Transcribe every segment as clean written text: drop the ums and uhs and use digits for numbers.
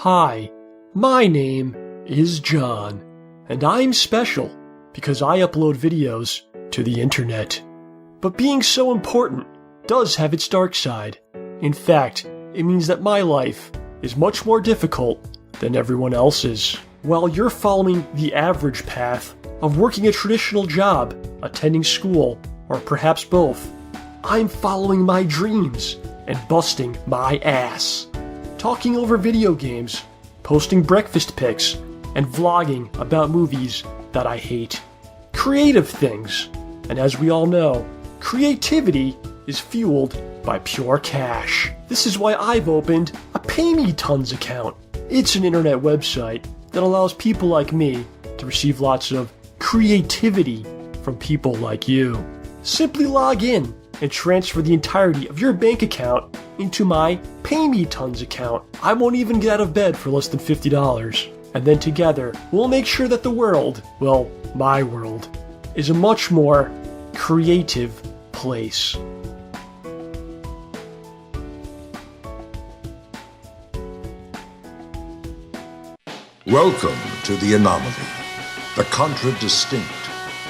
Hi, my name is John, and I'm special because I upload videos to the internet. But being so important does have its dark side. In fact, it means that my life is much more difficult than everyone else's. While you're following the average path of working a traditional job, attending school, or perhaps both, I'm following my dreams and busting my ass. Talking over video games, posting breakfast pics, and vlogging about movies that I hate. Creative things. And as we all know, creativity is fueled by pure cash. This is why I've opened a Pay Me Tons account. It's an internet website that allows people like me to receive lots of creativity from people like you. Simply log in and transfer the entirety of your bank account into my Pay Me Tons account. I won't even get out of bed for less than $50. And then together, we'll make sure that the world, well, my world, is a much more creative place. Welcome to The Anomaly, the contradistinct,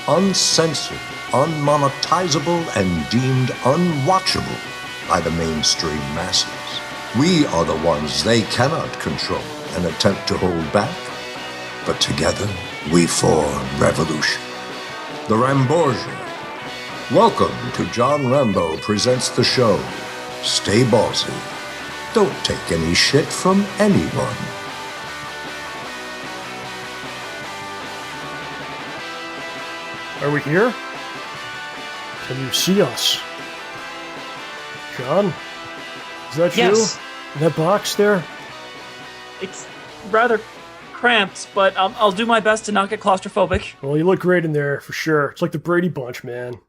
uncensored, unmonetizable, and deemed unwatchable by the mainstream masses. We are the ones they cannot control and attempt to hold back, but together we form revolution. The Ramborgia. Welcome to John Rambo Presents the show. Stay ballsy. Don't take any shit from anyone. Are we here? Can you see us? John? Is that Yes. you? In that box there? It's rather cramped, but I'll do my best to not get claustrophobic. Well, you look great in there, for sure. It's like the Brady Bunch, man.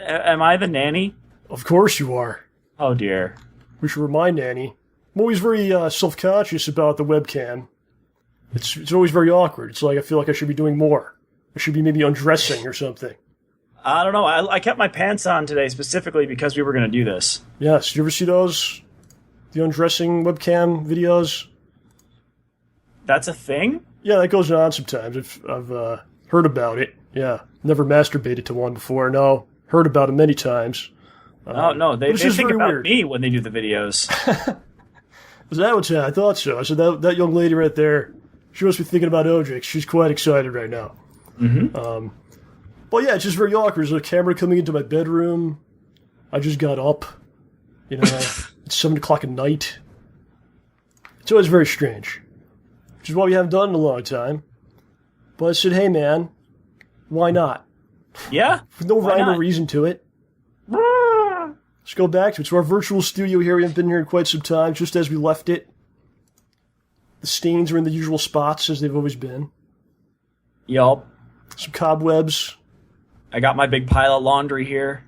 Am I the nanny? Of course you are. Oh dear. We should remind Nanny. I'm always very self-conscious about the webcam. It's always very awkward. It's like I feel like I should be doing more. I should be maybe undressing or something. I don't know. I kept my pants on today specifically because we were going to do this. Yes, you ever see those? The undressing webcam videos? That's a thing? Yeah, that goes on sometimes. I've heard about it. Yeah, never masturbated to one before. No, heard about it many times. Oh, no. They think about weird. me when they do the videos. Was that what's I thought so. I said that young lady right there, she must be thinking about OJ. She's quite excited right now. Mm-hmm. But yeah, it's just very awkward. There's a camera coming into my bedroom. I just got up. You know, it's 7 o'clock at night. It's always very strange. Which is why we haven't done it in a long time. But I said, hey man, why not? Yeah? With no rhyme or reason to it. Let's go back to it. It's our virtual studio here. We haven't been here in quite some time, just as we left it. The stains are in the usual spots, as they've always been. Yup. Some cobwebs. I got my big pile of laundry here.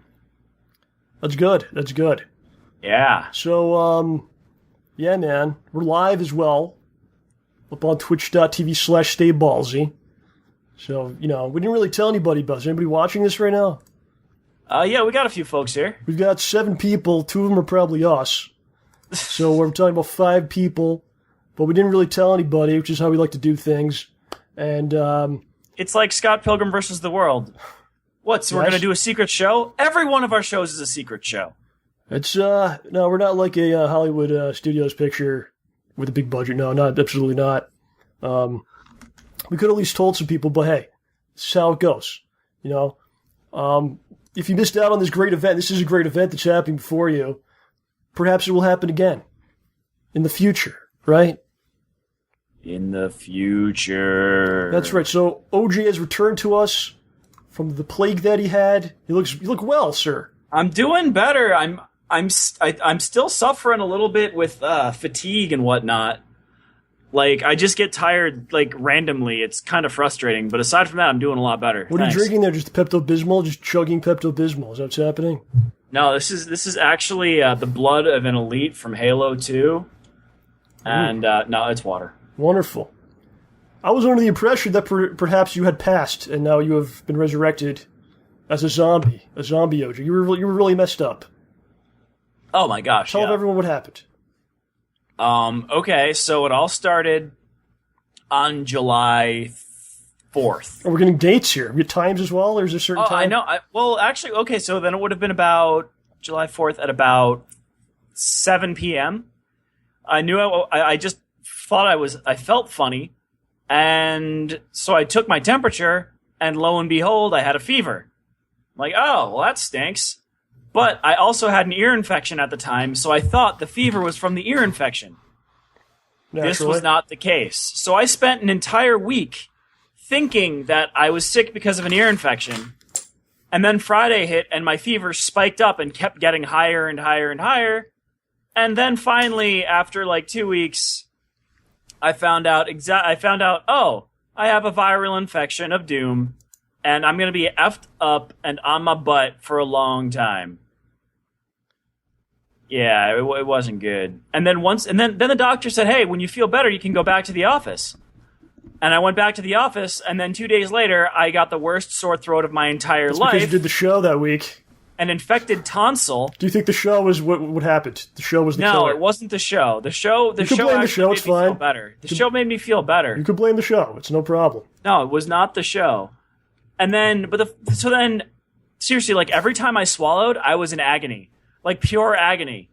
That's good. That's good. Yeah. So, yeah, man. We're live as well. Up on twitch.tv/STAYBALLSY. So, you know, we didn't really tell anybody about it. Is anybody watching this right now? Yeah, we got a few folks here. We've got 7 people. 2 of them are probably us. So we're talking about 5 people. But we didn't really tell anybody, which is how we like to do things. And, It's like Scott Pilgrim versus the World. What, so we're Yes. going to do a secret show? Every one of our shows is a secret show. It's, no, we're not like a Hollywood Studios picture with a big budget. No, not absolutely not. We could at least told some people, but hey, this is how it goes. You know, if you missed out on this great event, this is a great event that's happening before you. Perhaps it will happen again in the future, right? In the future. That's right. So OJ has returned to us from the plague that he had. You look well, sir. I'm doing better. I'm still suffering a little bit with fatigue and whatnot. Like, I just get tired, like, randomly. It's kind of frustrating. But aside from that, I'm doing a lot better. What are you drinking there? Just Pepto-Bismol? Just chugging Pepto-Bismol? Is that what's happening? No, this is actually the blood of an elite from Halo 2. And, no, it's water. Wonderful. I was under the impression that perhaps you had passed, and now you have been resurrected as a zombie OJ. You were really messed up. Oh my gosh! Tell yeah. everyone what happened. Okay, so it all started on July 4th. Are we getting dates here? We get times as well, or is there a certain time? I know. Well, actually, okay, so then it would have been about July 4th at about 7 p.m. I knew I just thought I felt funny, and so I took my temperature, and lo and behold, I had a fever. I'm like, oh, well, that stinks. But I also had an ear infection at the time, so I thought the fever was from the ear infection. Naturally. This was not the case. So I spent an entire week thinking that I was sick because of an ear infection. And then Friday hit, and my fever spiked up and kept getting higher and higher and higher. And then finally, after like 2 weeks, I found out, oh, I have a viral infection of doom, and I'm going to be effed up and on my butt for a long time. Yeah, it wasn't good. And then then the doctor said, hey, when you feel better, you can go back to the office. And I went back to the office, and then 2 days later, I got the worst sore throat of my entire life. Because you did the show that week. An infected tonsil. Do you think the show was what happened? The show was the killer? No, it wasn't the show. The show you can blame the show, it's fine. Better. The show made me feel better. You could blame the show. It's no problem. No, it was not the show. And then, so then, seriously, like every time I swallowed, I was in agony, like pure agony.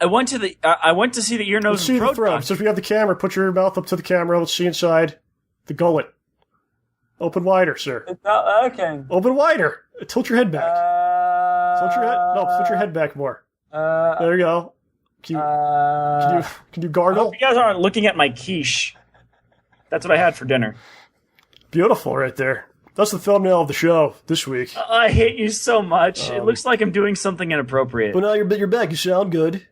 I went to see the ear, nose, and throat doctor. Since we have the camera, put your mouth up to the camera. Let's see inside the gullet. Open wider, sir. Okay. Open wider. Tilt your head back. Tilt your head back more. There you go. Can you gargle? I hope you guys aren't looking at my quiche. That's what I had for dinner. Beautiful, right there. That's the thumbnail of the show this week. I hate you so much. It looks like I'm doing something inappropriate. But now you're back. You sound good.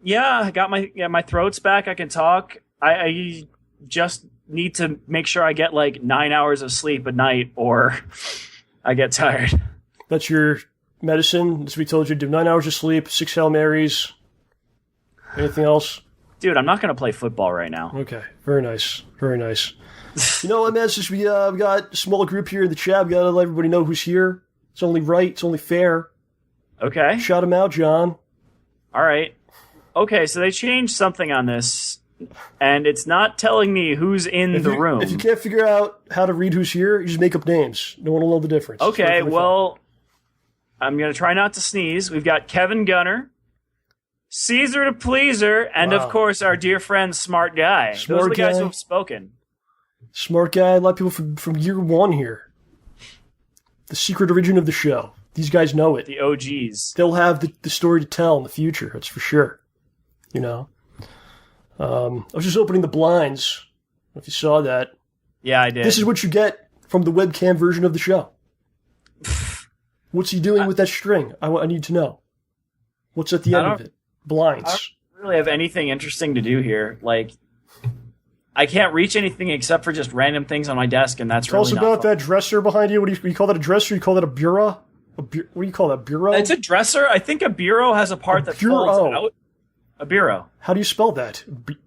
Yeah, I got my throat's back. I can talk. I just need to make sure I get like 9 hours of sleep a night, or I get tired. That's your medicine. As we told you, do 9 hours of sleep, 6 Hail Marys. Anything else? Dude, I'm not going to play football right now. Okay, very nice. Very nice. You know what, man? Since we got a small group here in the chat, we got to let everybody know who's here. It's only right. It's only fair. Okay. Shout him out, John. All right. Okay, so they changed something on this, and it's not telling me who's in the room. If you can't figure out how to read who's here, you just make up names. No one will know the difference. Okay, well, I'm going to try not to sneeze. We've got Kevin Gunner, Caesar to Pleaser, and of course our dear friend Smart Guy. Those are the guys who have spoken. Smart Guy, a lot of people from year one here. The secret origin of the show. These guys know it. The OGs. They'll have the story to tell in the future, that's for sure. You know? I was just opening the blinds. I don't know if you saw that. Yeah, I did. This is what you get from the webcam version of the show. What's he doing with that string? I need to know. What's at the end of it? Blinds. I don't really have anything interesting to do here. Like, I can't reach anything except for just random things on my desk, and that's really not fun. Tell us about that dresser behind you. What do you call that, a dresser? You call that a bureau? What do you call that, bureau? It's a dresser. I think a bureau has a part that folds out. A bureau. How do you spell that?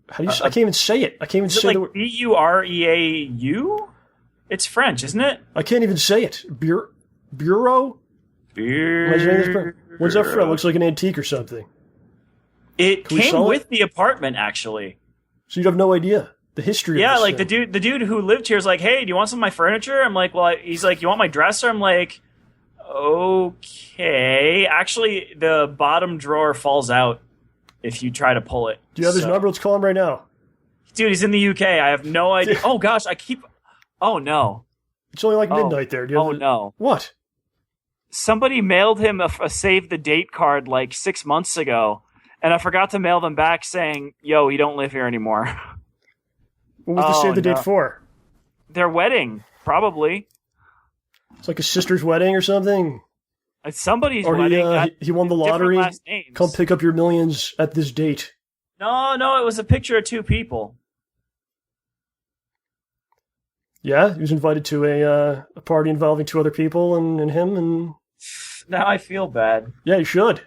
How do you? I can't even say it. I can't even say it. Like Bureau? It's French, isn't it? I can't even say it. Bureau? What's that from? It looks like an antique or something. It came with the apartment, actually. So you have no idea the history of this like thing. the dude who lived here is like, hey, do you want some of my furniture? I'm like, well, he's like, you want my dresser? I'm like, okay. Actually, the bottom drawer falls out if you try to pull it. Do you have his number? Let's call him right now. Dude, he's in the UK. I have no idea. Oh, gosh, oh, no. It's only like midnight there. No. What? Somebody mailed him a save the date card like 6 months ago, and I forgot to mail them back saying, yo, you don't live here anymore. What was the save the date for? Their wedding, probably. It's like a sister's wedding or something? It's somebody's wedding. He won the lottery. Come pick up your millions at this date. No, it was a picture of two people. Yeah, he was invited to a party involving two other people and him. And now I feel bad. Yeah, you should.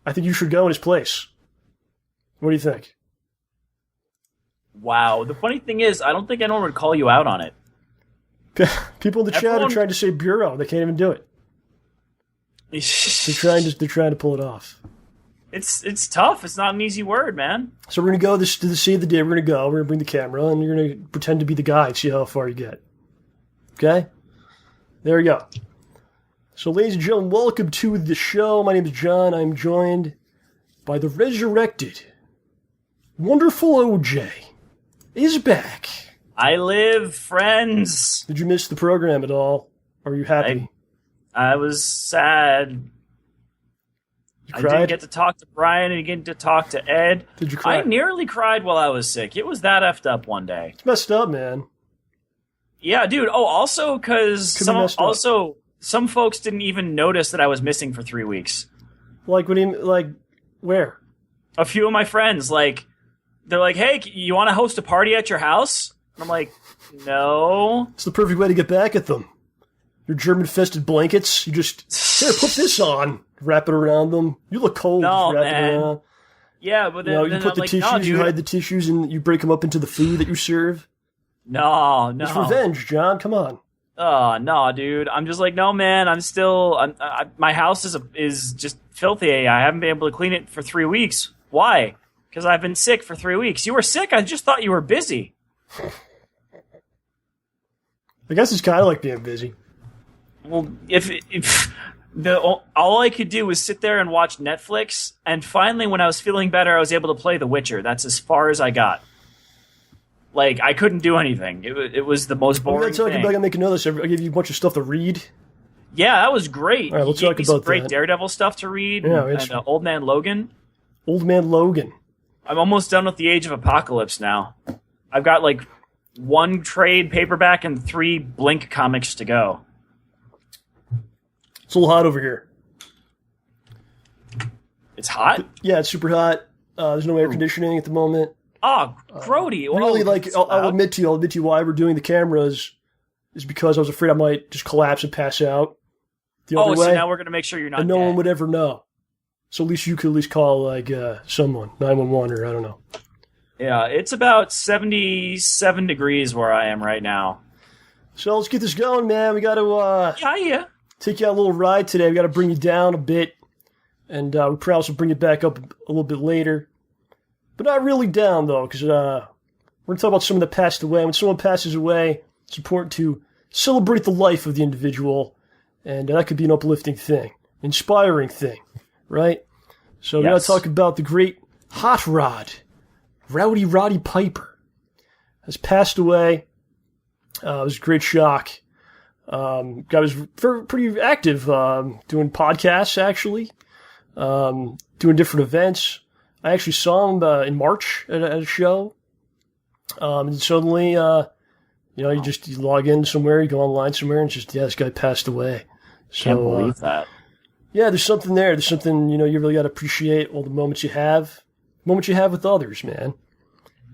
I think you should go in his place. What do you think? Wow. The funny thing is, I don't think anyone would call you out on it. People in the chat are trying to say bureau. They can't even do it. They're trying to pull it off. It's tough. It's not an easy word, man. So we're going to go to the sea of the day. We're going to go. We're going to bring the camera, and you're going to pretend to be the guy and see how far you get. Okay? There we go. So, ladies and gentlemen, welcome to the show. My name is John. I'm joined by the resurrected, wonderful OJ. Is back. I live, friends. Did you miss the program at all? Or are you happy? I was sad. I didn't get to talk to Brian and get to talk to Ed. Did you cry? I nearly cried while I was sick. It was that effed up one day. It's messed up, man. Yeah, dude. Oh, also because some folks didn't even notice that I was missing for 3 weeks. Like, what do you like? Where? A few of my friends, like, they're like, "Hey, you want to host a party at your house?" And I'm like, "No." It's the perfect way to get back at them. Your German-infested blankets. You just here, put this on. Wrap it around them. You look cold. No, wrap man. It around. Yeah, but then, you then put I'm the like, tissues, no, you hide the tissues, and you break them up into the food that you serve. No. It's revenge, John. Come on. Oh, no, dude. I'm just like, no, man. I'm still. My house is just filthy. I haven't been able to clean it for 3 weeks. Why? Because I've been sick for 3 weeks. You were sick? I just thought you were busy. I guess it's kind of like being busy. Well, if all I could do was sit there and watch Netflix, and finally, when I was feeling better, I was able to play The Witcher. That's as far as I got. Like, I couldn't do anything. It was the most boring thing. I'm gonna make a note of this. I'll give you a bunch of stuff to read. Yeah, that was great. All right, let's talk about great that. Daredevil stuff to read. Yeah, and Old Man Logan. Old Man Logan. I'm almost done with the Age of Apocalypse now. I've got like 1 trade paperback and 3 Blink comics to go. It's a little hot over here. It's hot? Yeah, it's super hot. There's no air conditioning at the moment. Oh, grody. Really, I'll admit to you why we're doing the cameras is because I was afraid I might just collapse and pass out the other way. So now we're going to make sure you're not and no dead. one would ever know. So at least you could call, like, someone, 911 or I don't know. Yeah, it's about 77 degrees where I am right now. So let's get this going, man. We got to take you on a little ride today. We got to bring you down a bit. And we promise we'll bring it back up a little bit later. But not really down, though, because we're going to talk about someone that passed away. When someone passes away, it's important to celebrate the life of the individual. And that could be an uplifting thing, inspiring thing, right? So we're going to talk about the great Hot Rod, Rowdy Roddy Piper, has passed away. It was a great shock. Guy was pretty active, doing podcasts, actually, doing different events. I actually saw him in March at a show. And suddenly, you log in somewhere, you go online somewhere, and this guy passed away. So, can't believe that. Yeah, there's something there. There's something, you really got to appreciate all the moments you have with others, man.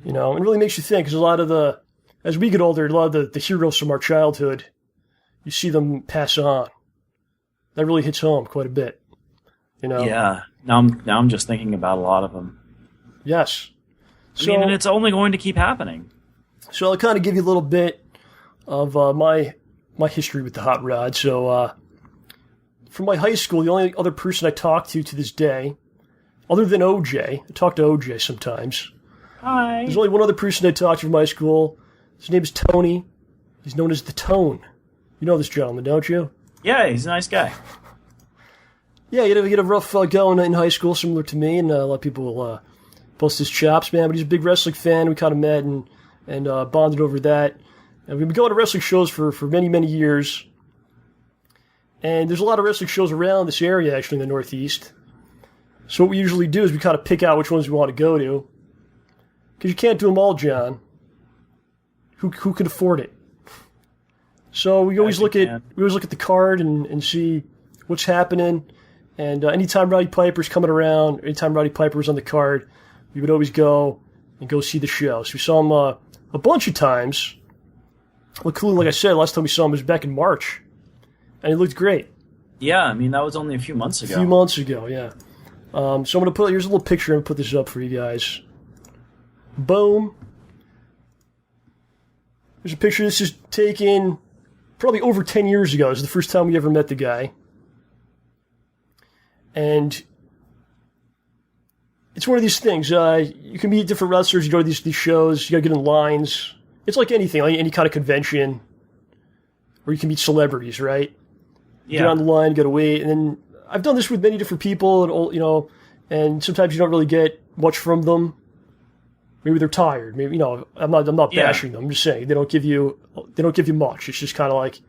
And it really makes you think, because as we get older, a lot of the heroes from our childhood, you see them pass on. That really hits home quite a bit, Yeah. Now I'm just thinking about a lot of them. Yes. And it's only going to keep happening. So I'll kind of give you a little bit of my history with the hot rod. So from my high school, the only other person I talk to this day, other than OJ, I talk to OJ sometimes. Hi. There's only one other person I talk to from high school. His name is Tony. He's known as the Tone. You know this gentleman, don't you? Yeah, he's a nice guy. Yeah, he had a rough going in high school, similar to me, and a lot of people bust his chops, man. But he's a big wrestling fan. We kind of met and bonded over that. And we've been going to wrestling shows for many, many years. And there's a lot of wrestling shows around this area, actually, in the Northeast. So what we usually do is we kind of pick out which ones we want to go to. Because you can't do them all, John. Who can afford it? So we always look at the card and see what's happening. And anytime Roddy Piper's coming around, anytime Roddy Piper was on the card, we would always go see the show. So we saw him a bunch of times. Including, like I said, last time we saw him was back in March. And he looked great. Yeah, that was only a few months ago. Yeah. So I'm going to here's a little picture. I'm going to put this up for you guys. Boom. There's a picture. This is taken probably over 10 years ago. This is the first time we ever met the guy. And it's one of these things. You can meet different wrestlers. You go to these shows. You got to get in lines. It's like anything, like any kind of convention where you can meet celebrities, right? Yeah. Get on the line, get away, and then I've done this with many different people, and and sometimes you don't really get much from them. Maybe they're tired. Maybe I'm not bashing them. I'm just saying they don't give you much. It's just kind of like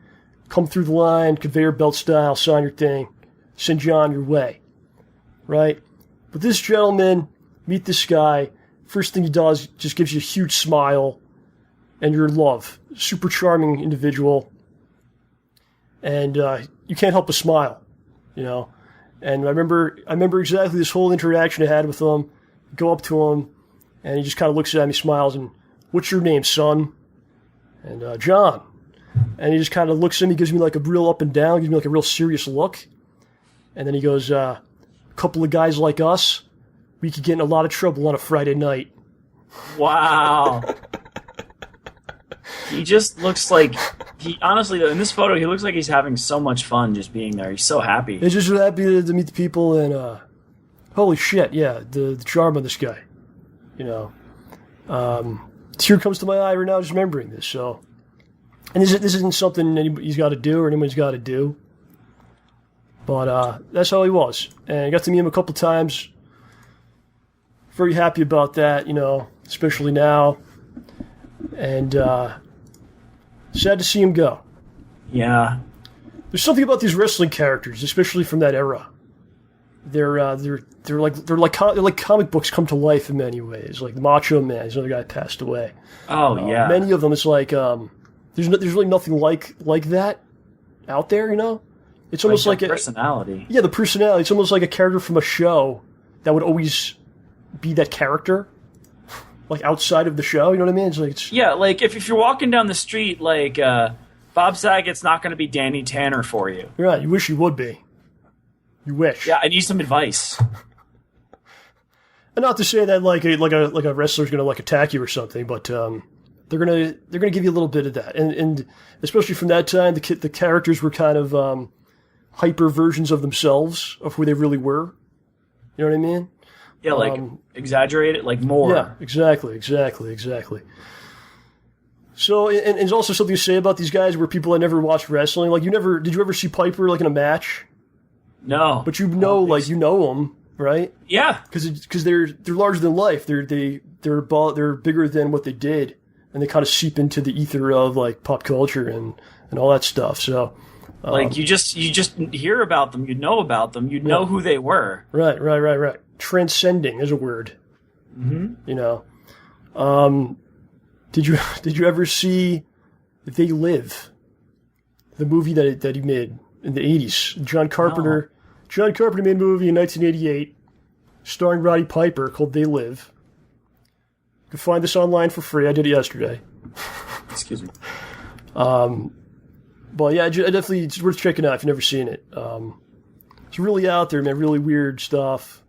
come through the line, conveyor belt style, sign your thing, send you on your way, right? But this gentleman, meet this guy. First thing he does, just gives you a huge smile, and you're in love. Super charming individual, and you can't help but smile, And I remember exactly this whole interaction I had with him. Go up to him, and he just kind of looks at me, smiles, and, "What's your name, son?" And, "John." And he just kind of looks at me, gives me like a real up and down, gives me like a real serious look. And then he goes, "A couple of guys like us, we could get in a lot of trouble on a Friday night." Wow. He just looks like, honestly, in this photo, he looks like he's having so much fun just being there. He's so happy. He's just happy to meet the people, and holy shit, yeah, the charm of this guy. Tear comes to my eye right now just remembering this. So, and this isn't something anybody's got to do or anybody's got to do. But that's how he was, and I got to meet him a couple times. Very happy about that, especially now, and sad to see him go. Yeah. There's something about these wrestling characters, especially from that era. They're like comic books come to life in many ways. Like the Macho Man, he's another guy that passed away. Oh yeah. Many of them, it's like there's really nothing like that out there. It's almost like a personality. Yeah, the personality. It's almost like a character from a show that would always be that character, like outside of the show. You know what I mean? Yeah, like if you're walking down the street, like Bob Saget's not going to be Danny Tanner for you. Right. You wish he would be. You wish. Yeah, I need some advice. And not to say that like a wrestler's gonna like attack you or something, but they're gonna give you a little bit of that, and especially from that time, the characters were kind of hyper versions of themselves of who they really were. You know what I mean? Yeah, like exaggerate it, like more. Yeah, exactly. So, and there's also something to say about these guys where people that never watched wrestling, like did you ever see Piper like in a match? No. But you know them, right? Yeah. Because they're larger than life. They're bigger than what they did, and they kind of seep into the ether of like pop culture and all that stuff. So, like you just hear about them, you know about them, you know who they were. Right. Transcending is a word. Mm-hmm. Did you ever see They Live, the movie that he made in the 80s? John Carpenter made a movie in 1988 starring Roddy Piper called They Live. You can find this online for free. I did it yesterday. Excuse me. But yeah, definitely it's worth checking out if you've never seen it. It's really out there, man. Really weird stuff.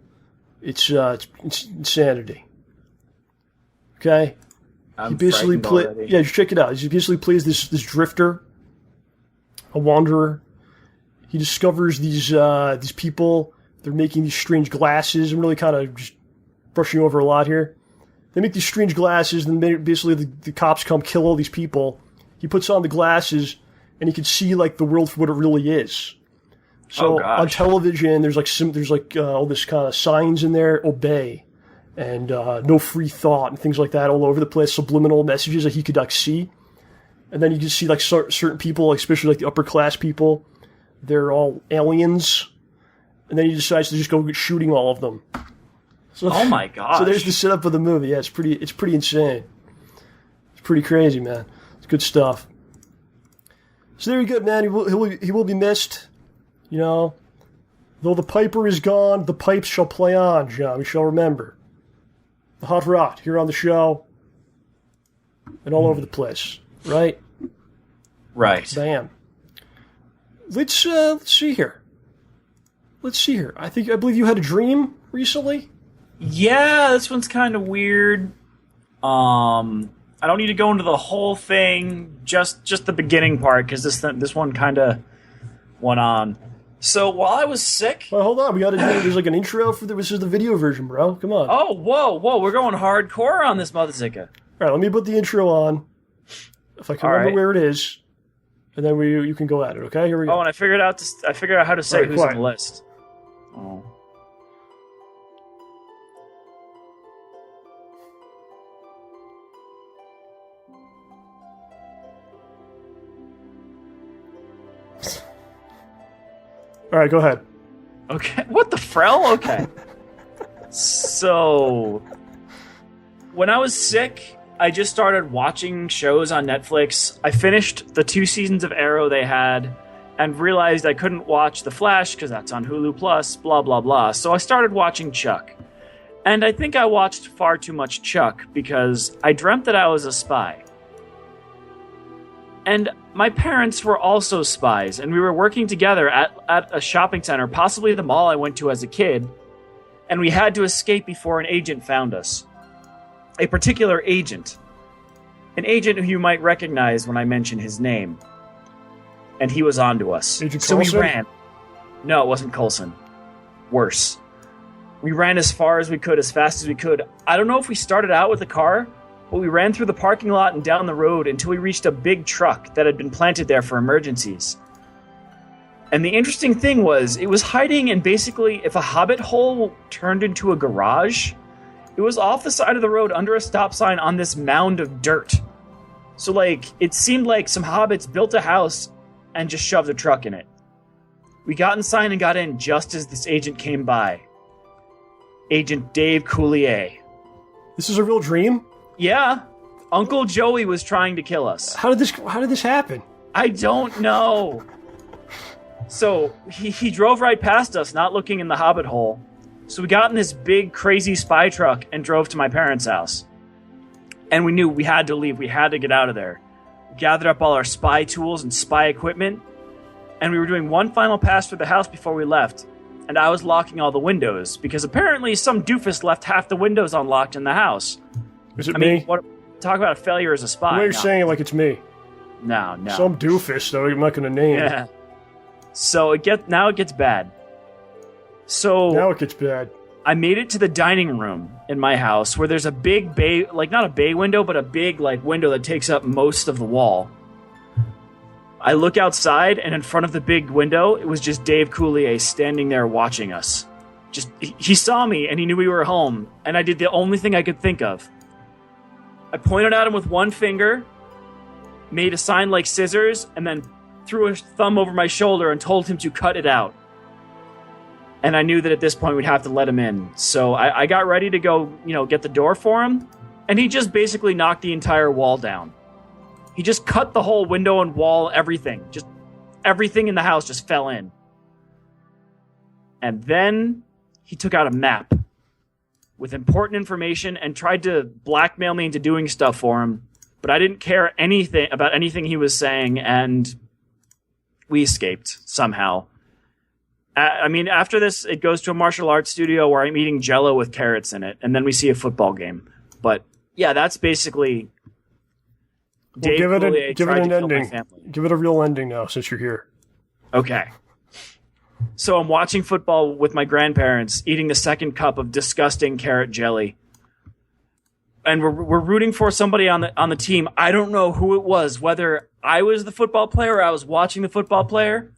It's insanity. Okay. He basically just check it out. He basically plays this drifter, a wanderer. He discovers these people. They're making these strange glasses. I'm really kind of just brushing over a lot here. They make these strange glasses, and then basically the cops come kill all these people. He puts on the glasses, and he can see like the world for what it really is. So on television, there's all this kind of signs in there, obey, and no free thought, and things like that all over the place, subliminal messages that he could like see. And then you can see like certain people, like, especially like the upper class people, they're all aliens. And then he decides to just go shooting all of them. So, oh my gosh. So there's the setup of the movie. Yeah, it's pretty insane. It's pretty crazy, man. It's good stuff. So there you go, man. He will be missed. Though the piper is gone, the pipes shall play on, John. We shall remember. The hot rod here on the show and all over the place. Right? Right. Bam. Let's see here. I believe you had a dream recently? Yeah, this one's kind of weird. I don't need to go into the whole thing, just the beginning part, because this one kind of went on. So while I was sick... Well, hold on. We got to do... There's like an intro for this is the video version, bro. Come on. Oh, whoa. We're going hardcore on this motherfucker. All right, let me put the intro on. If I can remember where it is. And then you can go at it, okay? Here we go. Oh, and I figured out how to say who's on the list. Oh. All right, go ahead. Okay. What the frell? Okay. So, when I was sick, I just started watching shows on Netflix. I finished the 2 seasons of Arrow they had and realized I couldn't watch The Flash because that's on Hulu Plus, blah, blah, blah. So I started watching Chuck. And I think I watched far too much Chuck because I dreamt that I was a spy. And my parents were also spies, and we were working together at a shopping center, possibly the mall I went to as a kid, and we had to escape before an agent found us. A particular agent. An agent who you might recognize when I mention his name. And he was onto us. Agent so Coulson? we ran. No, it wasn't Coulson. Worse. We ran as far as we could, as fast as we could. I don't know if we started out with a car, but we ran through the parking lot and down the road until we reached a big truck that had been planted there for emergencies. And the interesting thing was, it was hiding in basically, if a hobbit hole turned into a garage, it was off the side of the road under a stop sign on this mound of dirt. So, it seemed like some hobbits built a house and just shoved a truck in it. We got inside and got in just as this agent came by. Agent Dave Coulier. This is a real dream? Yeah. Uncle Joey was trying to kill us. How did this happen? I don't know. So, he drove right past us, not looking in the hobbit hole. So we got in this big, crazy spy truck and drove to my parents' house. And we knew we had to leave. We had to get out of there. We gathered up all our spy tools and spy equipment. And we were doing one final pass through the house before we left. And I was locking all the windows, because apparently some doofus left half the windows unlocked in the house. Is it me? Talk about a failure as a spy. The way you're saying it like it's me. No. Some doofus, though, I'm not going to name. Yeah. So now it gets bad. So now it gets bad. I made it to the dining room in my house where there's a big bay, not a bay window, but a big window that takes up most of the wall. I look outside, and in front of the big window, it was just Dave Coulier standing there watching us. He saw me, and he knew we were home, and I did the only thing I could think of. I pointed at him with one finger, made a sign like scissors, and then threw a thumb over my shoulder and told him to cut it out. And I knew that at this point we'd have to let him in. So I got ready to go, get the door for him, and he just basically knocked the entire wall down. He just cut the whole window and wall, everything. Just everything in the house just fell in. And then he took out a map with important information and tried to blackmail me into doing stuff for him. But I didn't care about anything he was saying, and we escaped somehow. After this, it goes to a martial arts studio where I'm eating Jell-O with carrots in it, and then we see a football game. But yeah, that's basically Dave Coulier tried to kill my family. Give it a real ending now, since you're here. Okay. So I'm watching football with my grandparents, eating the second cup of disgusting carrot jelly. And we're rooting for somebody on the team. I don't know who it was, whether I was the football player or I was watching the football player.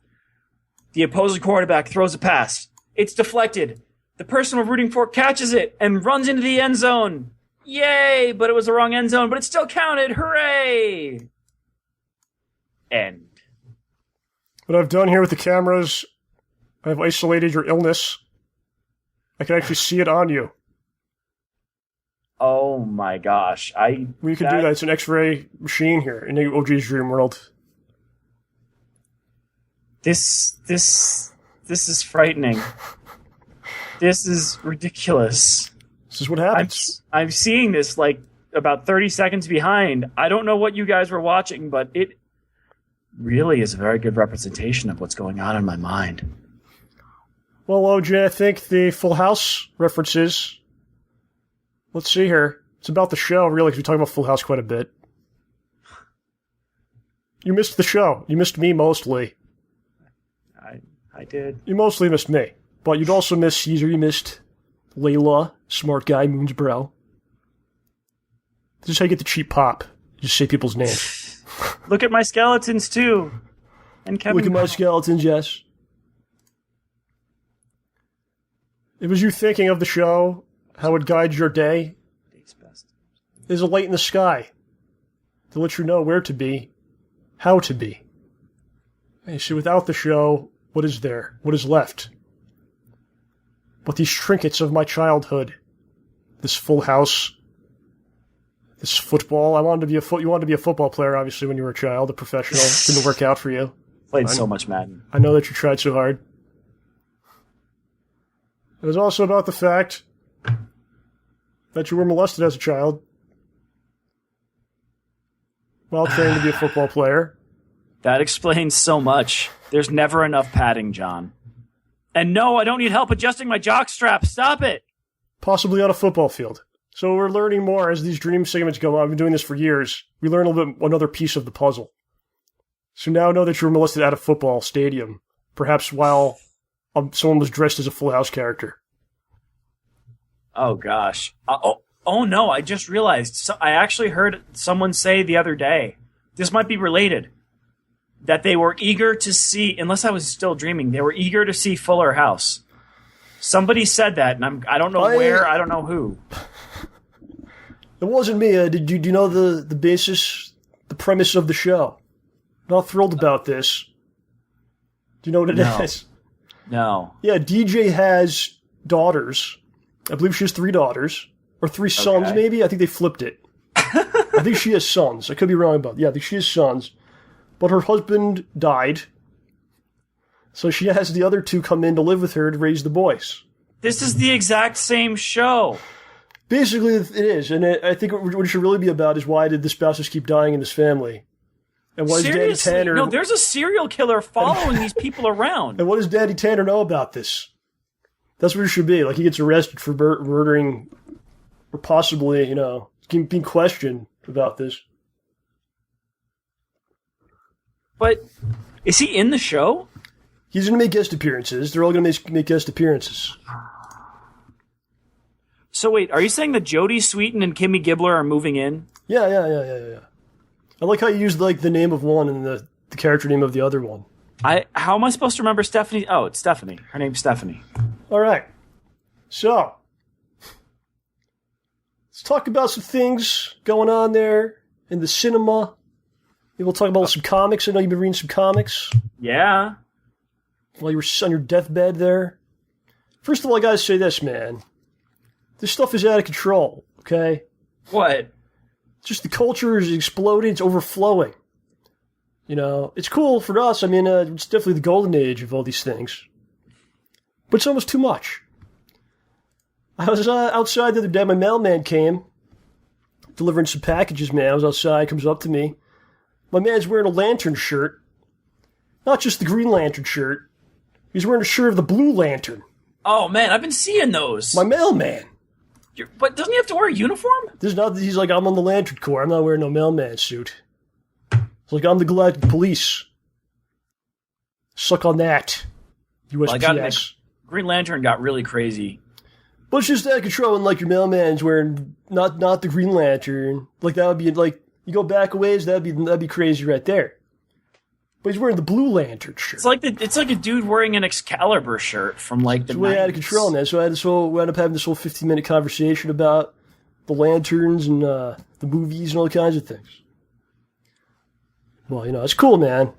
The opposing quarterback throws a pass. It's deflected. The person we're rooting for catches it and runs into the end zone. Yay! But it was the wrong end zone, but it still counted. Hooray! End. What I've done here with the cameras, I've isolated your illness. I can actually see it on you. Oh my gosh. We can do that. It's an X-ray machine here in the OG's Dream World. This is frightening. This is ridiculous. This is what happens. I'm seeing this about 30 seconds behind. I don't know what you guys were watching, but it really is a very good representation of what's going on in my mind. Well, OJ, I think the Full House references. Let's see here. It's about the show, really, because we talk about Full House quite a bit. You missed the show. You missed me mostly. I did. You mostly missed me, but you'd also miss Caesar. You missed Layla, smart guy, Moon's bro. This is how you get the cheap pop. You just say people's names. Look at my skeletons, too. And Kevin. Look at my skeletons, yes. It was you thinking of the show, how it guides your day. There's a light in the sky to let you know where to be, how to be. And you see, without the show, what is there? What is left? But these trinkets of my childhood, this full house, this football. You wanted to be a football player, obviously, when you were a child, a professional. Didn't work out for you. Played so much Madden. I know that you tried so hard. It was also about the fact that you were molested as a child while training to be a football player. That explains so much. There's never enough padding, John. And no, I don't need help adjusting my jockstrap. Stop it! Possibly on a football field. So we're learning more as these dream segments go on. I've been doing this for years. We learn a little bit, another piece of the puzzle. So now I know that you were molested at a football stadium, perhaps while someone was dressed as a Full House character. Oh, gosh. Oh, no, I just realized. I actually heard someone say the other day, this might be related, that they were eager to see, unless I was still dreaming, they were eager to see Fuller House. Somebody said that, and I don't know where, I don't know who. It wasn't me. Do you know the basis, the premise of the show? I'm not thrilled about this. Do you know what it is? No. Yeah, DJ has daughters. I believe she has 3 daughters. Or 3 sons, maybe? I think they flipped it. I think she has sons. I could be wrong about it. Yeah, I think she has sons. But her husband died. So she has the other 2 come in to live with her to raise the boys. This is the exact same show. Basically, it is. And I think what it should really be about is why did the spouses keep dying in this family? And what does Daddy Tanner... No, there's a serial killer following these people around. And what does Daddy Tanner know about this? That's what it should be. Like, he gets arrested for murdering... Or possibly, being questioned about this. But is he in the show? He's going to make guest appearances. They're all going to make guest appearances. So wait, are you saying that Jodie Sweetin and Kimmy Gibbler are moving in? Yeah. I like how you used the name of one and the character name of the other one. How am I supposed to remember Stephanie? Oh, it's Stephanie. Her name's Stephanie. All right. So... let's talk about some things going on there in the cinema. Maybe we'll talk about some comics. I know you've been reading some comics. Yeah. While you were on your deathbed there. First of all, I gotta say this, man. This stuff is out of control, okay? What? Just the culture is exploding. It's overflowing. It's cool for us. I mean, it's definitely the golden age of all these things. But it's almost too much. I was outside the other day. My mailman came, delivering some packages, man. I was outside, comes up to me. My man's wearing a Lantern shirt. Not just the Green Lantern shirt. He's wearing a shirt of the Blue Lantern. Oh, man, I've been seeing those. My mailman. But doesn't he have to wear a uniform? He's like, I'm on the Lantern Corps. I'm not wearing no mailman suit. It's like, I'm the Galactic Police. Suck on that, USPS. Green Lantern got really crazy. But it's just out of control, and like your mailman's wearing not the Green Lantern. Like that would be like you go back a ways, that'd be crazy right there. But he's wearing the Blue Lantern shirt. It's like a dude wearing an Excalibur shirt from like the 90s. It's way out of control, man. So we ended up having this whole 15-minute conversation about the lanterns and the movies and all kinds of things. Well, it's cool, man.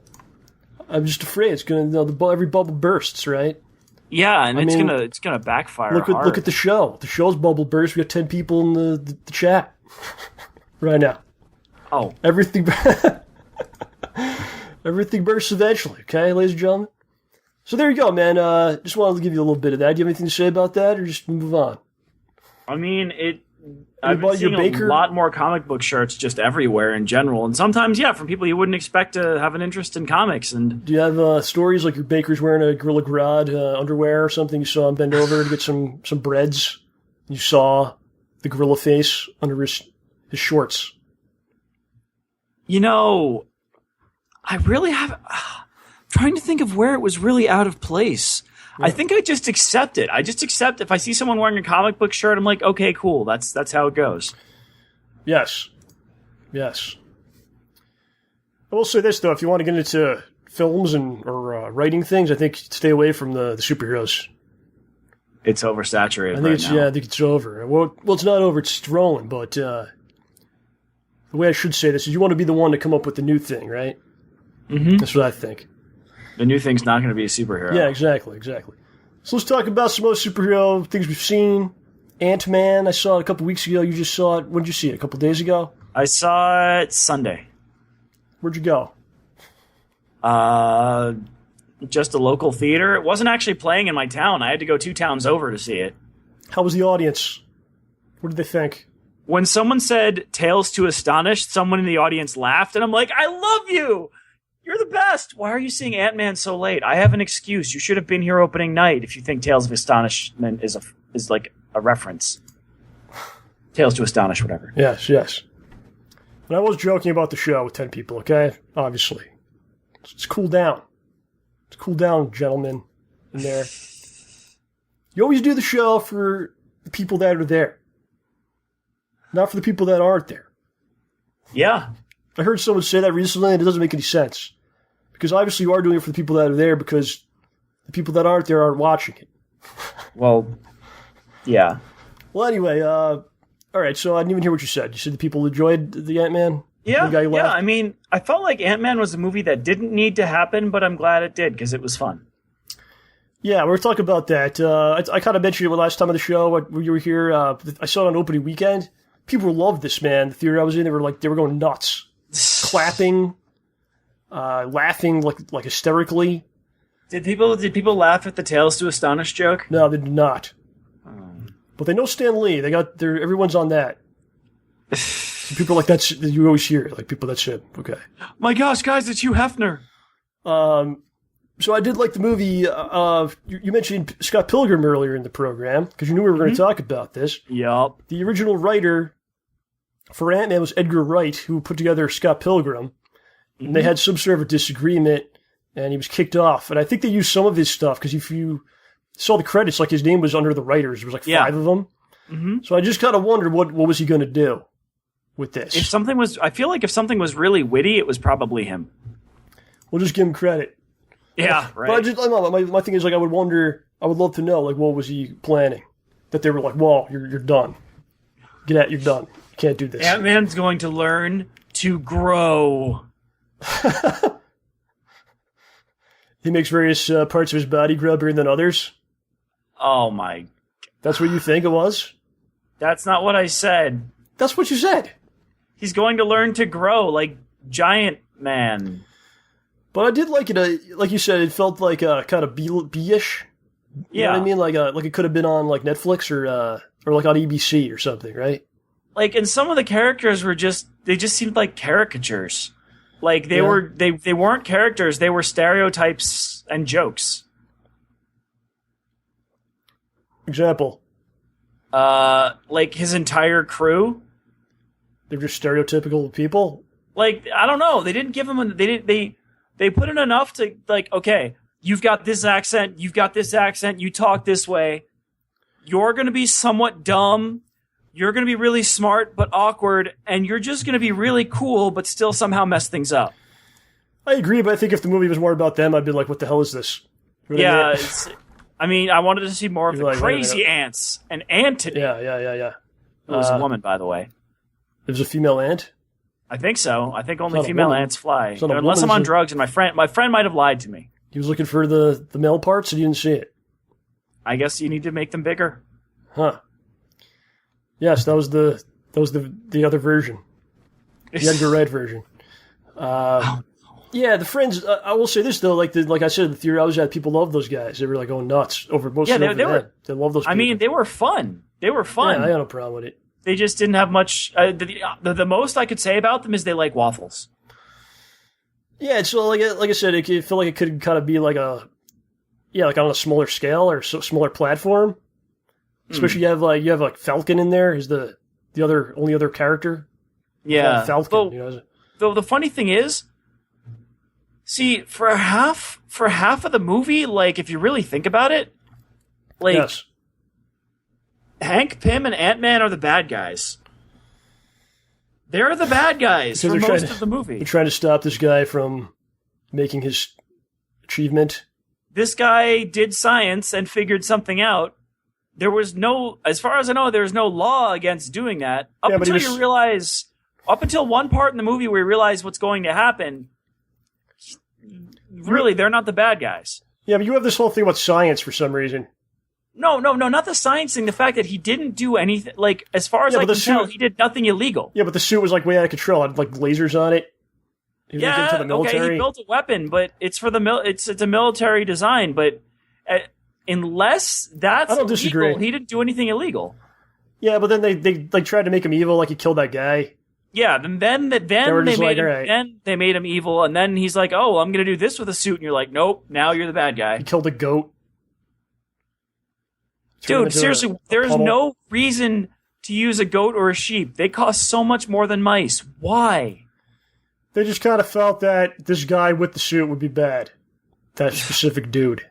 I'm just afraid it's gonna every bubble bursts, right? Yeah, and it's gonna backfire. Look at the show. The show's bubble burst. We got 10 people in the chat right now. Oh, everything bursts eventually. Okay, ladies and gentlemen. So there you go, man. Just wanted to give you a little bit of that. Do you have anything to say about that, or just move on? I mean, I've been seeing a lot more comic book shirts just everywhere in general, and sometimes, from people you wouldn't expect to have an interest in comics. And do you have stories like your baker's wearing a Gorilla Grodd underwear or something? You saw him bend over to get some breads. You saw the gorilla face under his shorts. I really have. trying to think of where it was really out of place. Yeah. I think I just accept it. I just accept if I see someone wearing a comic book shirt, I'm like, okay, cool. That's how it goes. Yes. I will say this, though. If you want to get into films or writing things, I think stay away from the superheroes. It's oversaturated I think now. I think it's over. Well, it's not over. It's rolling, but the way I should say this is you want to be the one to come up with the new thing, right? Mm-hmm. That's what I think. The new thing's not going to be a superhero. Yeah, exactly. So let's talk about some other superhero things we've seen. Antman, I saw it a couple weeks ago. You just saw it. When did you see it? A couple days ago? I saw it Sunday. Where'd you go? Just a local theater. It wasn't actually playing in my town. I had to go 2 towns over to see it. How was the audience? What did they think? When someone said Tales to Astonish, someone in the audience laughed, and I'm like, I love you! You're the best! Why are you seeing Ant-Man so late? I have an excuse. You should have been here opening night if you think Tales of Astonishment is like a reference. Tales to Astonish, whatever. Yes. And I was joking about the show with 10 people, okay? Obviously. It's cool down. It's cool down, gentlemen, in there. You always do the show for the people that are there. Not for the people that aren't there. Yeah. I heard someone say that recently, and it doesn't make any sense. Because obviously you are doing it for the people that are there, because the people that aren't there aren't watching it. Well, yeah. Well, anyway, all right, so I didn't even hear what you said. You said the people enjoyed the Ant-Man? Yeah, the guy who laughed? I mean, I felt like Ant-Man was a movie that didn't need to happen, but I'm glad it did, because it was fun. Yeah, we were talking about that. I kind of mentioned it last time on the show when you were here. I saw it on opening weekend. People loved this, man. The theater I was in, they were going nuts. Clapping, laughing like hysterically. Did people laugh at the Tales to Astonish joke? No, they did not. But they know Stan Lee. Everyone's on that. People like that you always hear, like people that's it. Okay. My gosh, guys, it's Hugh Hefner. So I did like the movie. You mentioned Scott Pilgrim earlier in the program because you knew we were going to talk about this. Yup. The original writer for Ant-Man was Edgar Wright, who put together Scott Pilgrim. And they had some sort of a disagreement, and he was kicked off. And I think they used some of his stuff because if you saw the credits, like his name was under the writers. There was like 5 of them. Mm-hmm. So I just kind of wondered what was he going to do with this. I feel like if something was really witty, it was probably him. We'll just give him credit. Yeah, right. But I don't know. My thing is, like, I would love to know, like, what was he planning? That they were like, "Whoa, you're done. Get out, you're done. You can't do this." Ant-Man's going to learn to grow. He makes various parts of his body grow bigger than others. Oh my! That's what you think it was? That's not what I said. That's what you said. He's going to learn to grow like Giant Man. But I did like it. Like you said, it felt like kind of B-ish. You know what I mean? Like it could have been on like Netflix or like on ABC or something, right? Like, and some of the characters were just seemed like caricatures. Like they weren't characters, they were stereotypes and jokes. Example. Like his entire crew. They're just stereotypical people? Like, I don't know. They didn't give him they put in enough to, like, okay, you've got this accent, you talk this way. You're going to be somewhat dumb. You're going to be really smart but awkward, and you're just going to be really cool but still somehow mess things up. I agree, but I think if the movie was more about them, I'd be like, what the hell is this? Yeah, I wanted to see more of the crazy ants and Antony. Yeah. It was a woman, by the way. It was a female ant? I think so. I think only female ants fly. Unless I'm on drugs, and my friend might have lied to me. He was looking for the male parts, and you didn't see it. I guess you need to make them bigger. Huh. Yes, that was the other version. The Edgar Wright version. Yeah, the Friends, I will say this, though, like I said, the theory I was at, people love those guys. They were like going nuts over most of them. They love those people. I mean, they were fun. Yeah, I got no problem with it. They just didn't have much. The most I could say about them is they like waffles. Yeah, so like I said, it felt like it could kind of be like on a smaller scale or smaller platform. Especially you have Falcon in there is the only other character. Yeah, Falcon. Though the funny thing is, See, for half of the movie, like, if you really think about it, like, Yes. Hank Pym and Antman are the bad guys. They're the bad guys Because for they're most trying of the movie. They're trying to stop this guy from making his achievement. This guy did science and figured something out. There was no, as far as I know, there was no law against doing that. Up until one part in the movie where you realize what's going to happen, really, they're not the bad guys. Yeah, but you have this whole thing about science for some reason. No, not the science thing. The fact that he didn't do anything, like, as far as I can tell, he did nothing illegal. Yeah, but the suit was, like, way out of control. It had, like, lasers on it. He was into the military. Okay, he built a weapon, but it's for the it's a military design, but unless that's illegal, he didn't do anything illegal. Yeah, but then they like tried to make him evil, like he killed that guy. Yeah, then they made him evil, and then he's like, "Oh, I'm gonna do this with a suit," and you're like, "Nope, now you're the bad guy." He killed a goat. Dude, seriously, there's no reason to use a goat or a sheep. They cost so much more than mice. Why? They just kind of felt that this guy with the suit would be bad. That specific dude.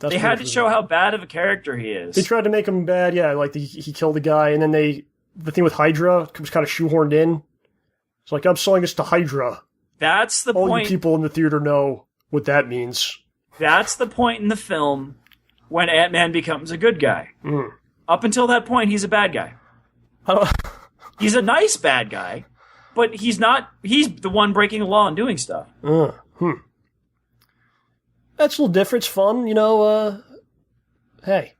They had to show how bad of a character he is. They tried to make him bad, yeah, like he killed a guy, and then the thing with Hydra was kind of shoehorned in. It's like, I'm selling this to Hydra. That's the point. All you people in the theater know what that means. That's the point in the film when Ant-Man becomes a good guy. Mm. Up until that point, he's a bad guy. He's a nice bad guy, but he's not. He's the one breaking the law and doing stuff. That's a little different. It's fun, you know. Hey,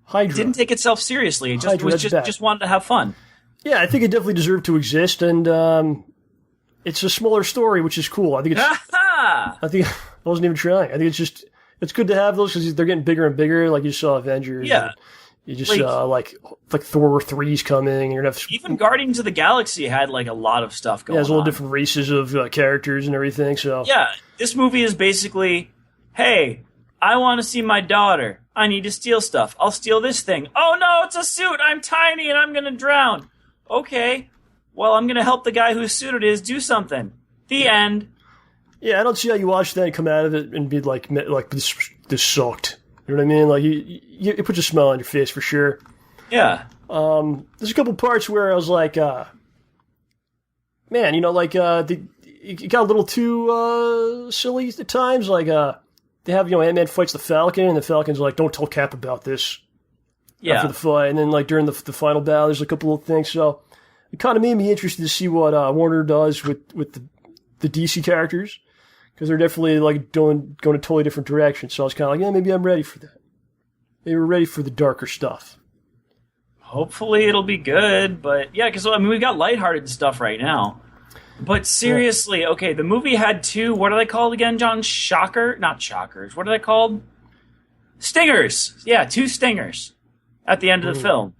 Hydra didn't take itself seriously. It just wanted to have fun. Yeah, I think it definitely deserved to exist, and it's a smaller story, which is cool. I think I wasn't even trying. I think it's good to have those because they're getting bigger and bigger. Like you saw Avengers. Yeah. You just saw like Thor 3's coming. You're gonna have even Guardians of the Galaxy had like a lot of stuff going on. Yeah, there's all different races of characters and everything. So yeah, this movie is basically, hey, I want to see my daughter. I need to steal stuff. I'll steal this thing. Oh no, it's a suit. I'm tiny and I'm gonna drown. Okay, well I'm gonna help the guy whose suit it is do something. The end. Yeah, I don't see how you watch that and come out of it and be like this sucked. You know what I mean? Like it puts a smile on your face for sure. Yeah. There's a couple parts where I was like, man, you know, like it got a little too silly at times. Like they have, you know, Ant-Man fights the Falcon, and the Falcon's like, "Don't tell Cap about this." Yeah. After the fight, and then like during the final battle, there's a couple of things. So it kind of made me interested to see what Warner does with the DC characters. Because they're definitely like going a totally different direction. So I was kind of like, yeah, maybe I'm ready for that. Maybe we're ready for the darker stuff. Hopefully it'll be good, but yeah, because I mean we've got lighthearted stuff right now. But seriously, okay, the movie had two. What are they called again, John? Not shockers. What are they called? Stingers. Yeah, two stingers at the end of the film.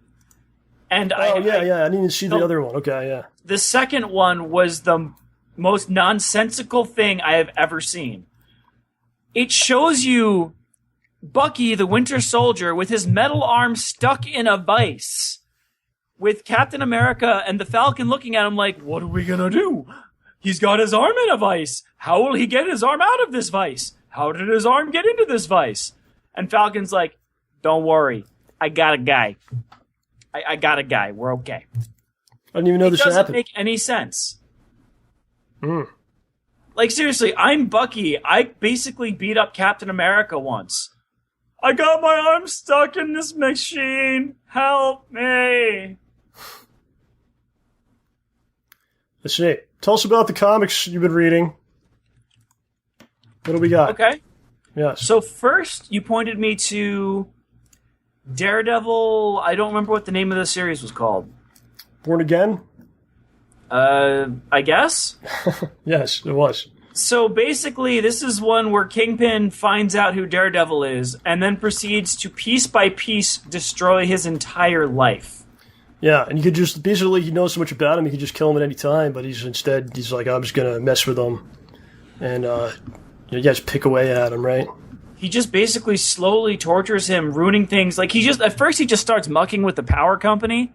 And I didn't even see the other one. Okay, yeah. The second one was the most nonsensical thing I have ever seen. It shows you Bucky, the Winter Soldier, with his metal arm stuck in a vice, with Captain America and the Falcon looking at him like, what are we gonna do? He's got his arm in a vice. How will he get his arm out of this vice? How did his arm get into this vice? And Falcon's like, don't worry. I got a guy. I got a guy. We're okay. I didn't even know this happened. It doesn't make any sense. Like, seriously, I'm Bucky. I basically beat up Captain America once. I got my arm stuck in this machine. Help me. Let's see. Tell us about the comics you've been reading. What do we got? Okay. Yes. So first, you pointed me to Daredevil. I don't remember what the name of the series was called. Born Again? I guess? Yes, it was. So basically, this is one where Kingpin finds out who Daredevil is and then proceeds to piece by piece destroy his entire life. Yeah, and you could just, basically, he knows so much about him, he could just kill him at any time, but he's like, I'm just gonna mess with him. And, you guys pick away at him, right? He just basically slowly tortures him, ruining things. Like, at first he just starts mucking with the power company.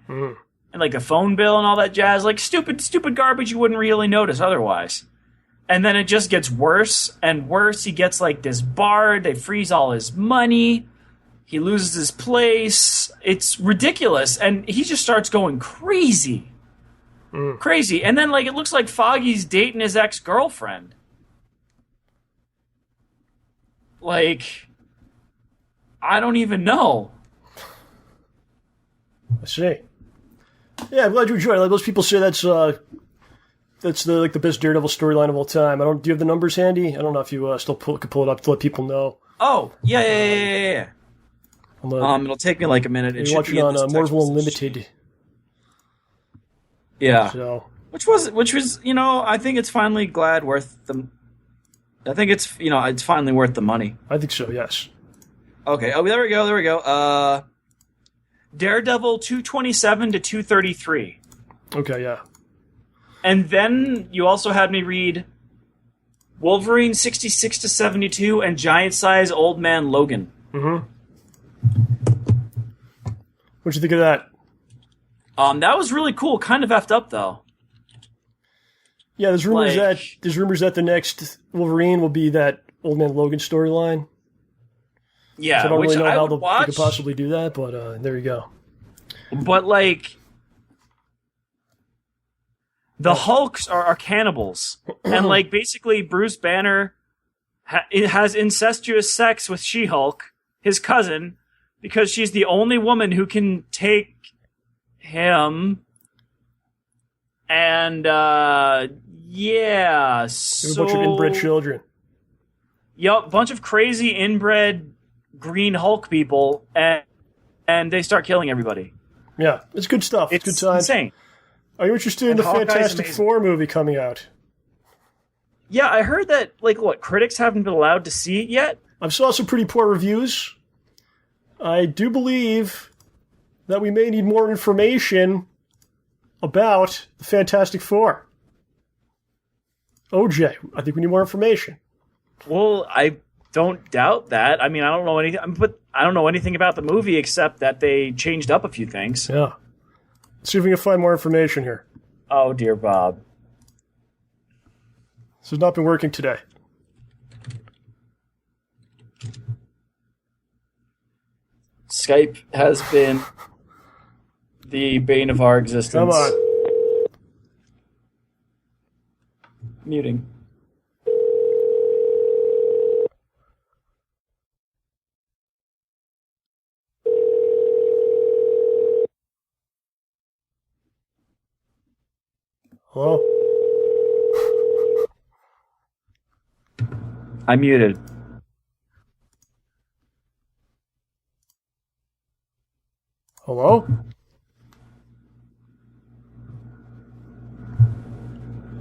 And like the phone bill and all that jazz, like stupid garbage you wouldn't really notice otherwise. And then it just gets worse and worse. He gets like disbarred. They freeze all his money. He loses his place. It's ridiculous. And he just starts going crazy. Crazy. And then like it looks like Foggy's dating his ex-girlfriend. Like, I don't even know. I see. Yeah, I'm glad you enjoyed it. Like most people say that's the best Daredevil storyline of all time. Do you have the numbers handy? I don't know if you still can pull it up to let people know. Oh, yeah. It'll take me like a minute. You're watching on Marvel Unlimited. Yeah. So. Which was, I think it's finally worth the. I think it's finally worth the money. I think so. Yes. Okay. Oh, there we go. Daredevil 227 to 233. Okay. Yeah. And then you also had me read Wolverine 66 to 72 and Giant Size Old Man Logan. Mm-hmm. What'd you think of that? That was really cool. Kind of effed up though. Yeah, there's rumors that the next Wolverine will be that Old Man Logan storyline. Yeah, so I don't really know how they could possibly do that, but there you go. But like, the Hulks are cannibals, and like basically Bruce Banner has incestuous sex with She-Hulk, his cousin, because she's the only woman who can take him. And yeah, so a bunch of inbred children. Yep, bunch of crazy inbred Green Hulk people, and they start killing everybody. Yeah, it's good stuff. It's good times. Insane. Are you interested in the Fantastic Four movie coming out? Yeah, I heard that, critics haven't been allowed to see it yet? I saw some pretty poor reviews. I do believe that we may need more information about the Fantastic Four. OJ, I think we need more information. Well, I don't doubt that. I mean, I don't know anything about the movie except that they changed up a few things. Yeah. Let's see if we can find more information here. Oh, dear Bob. This has not been working today. Skype has been the bane of our existence. Come on. Muting. Hello? I'm muted. Hello?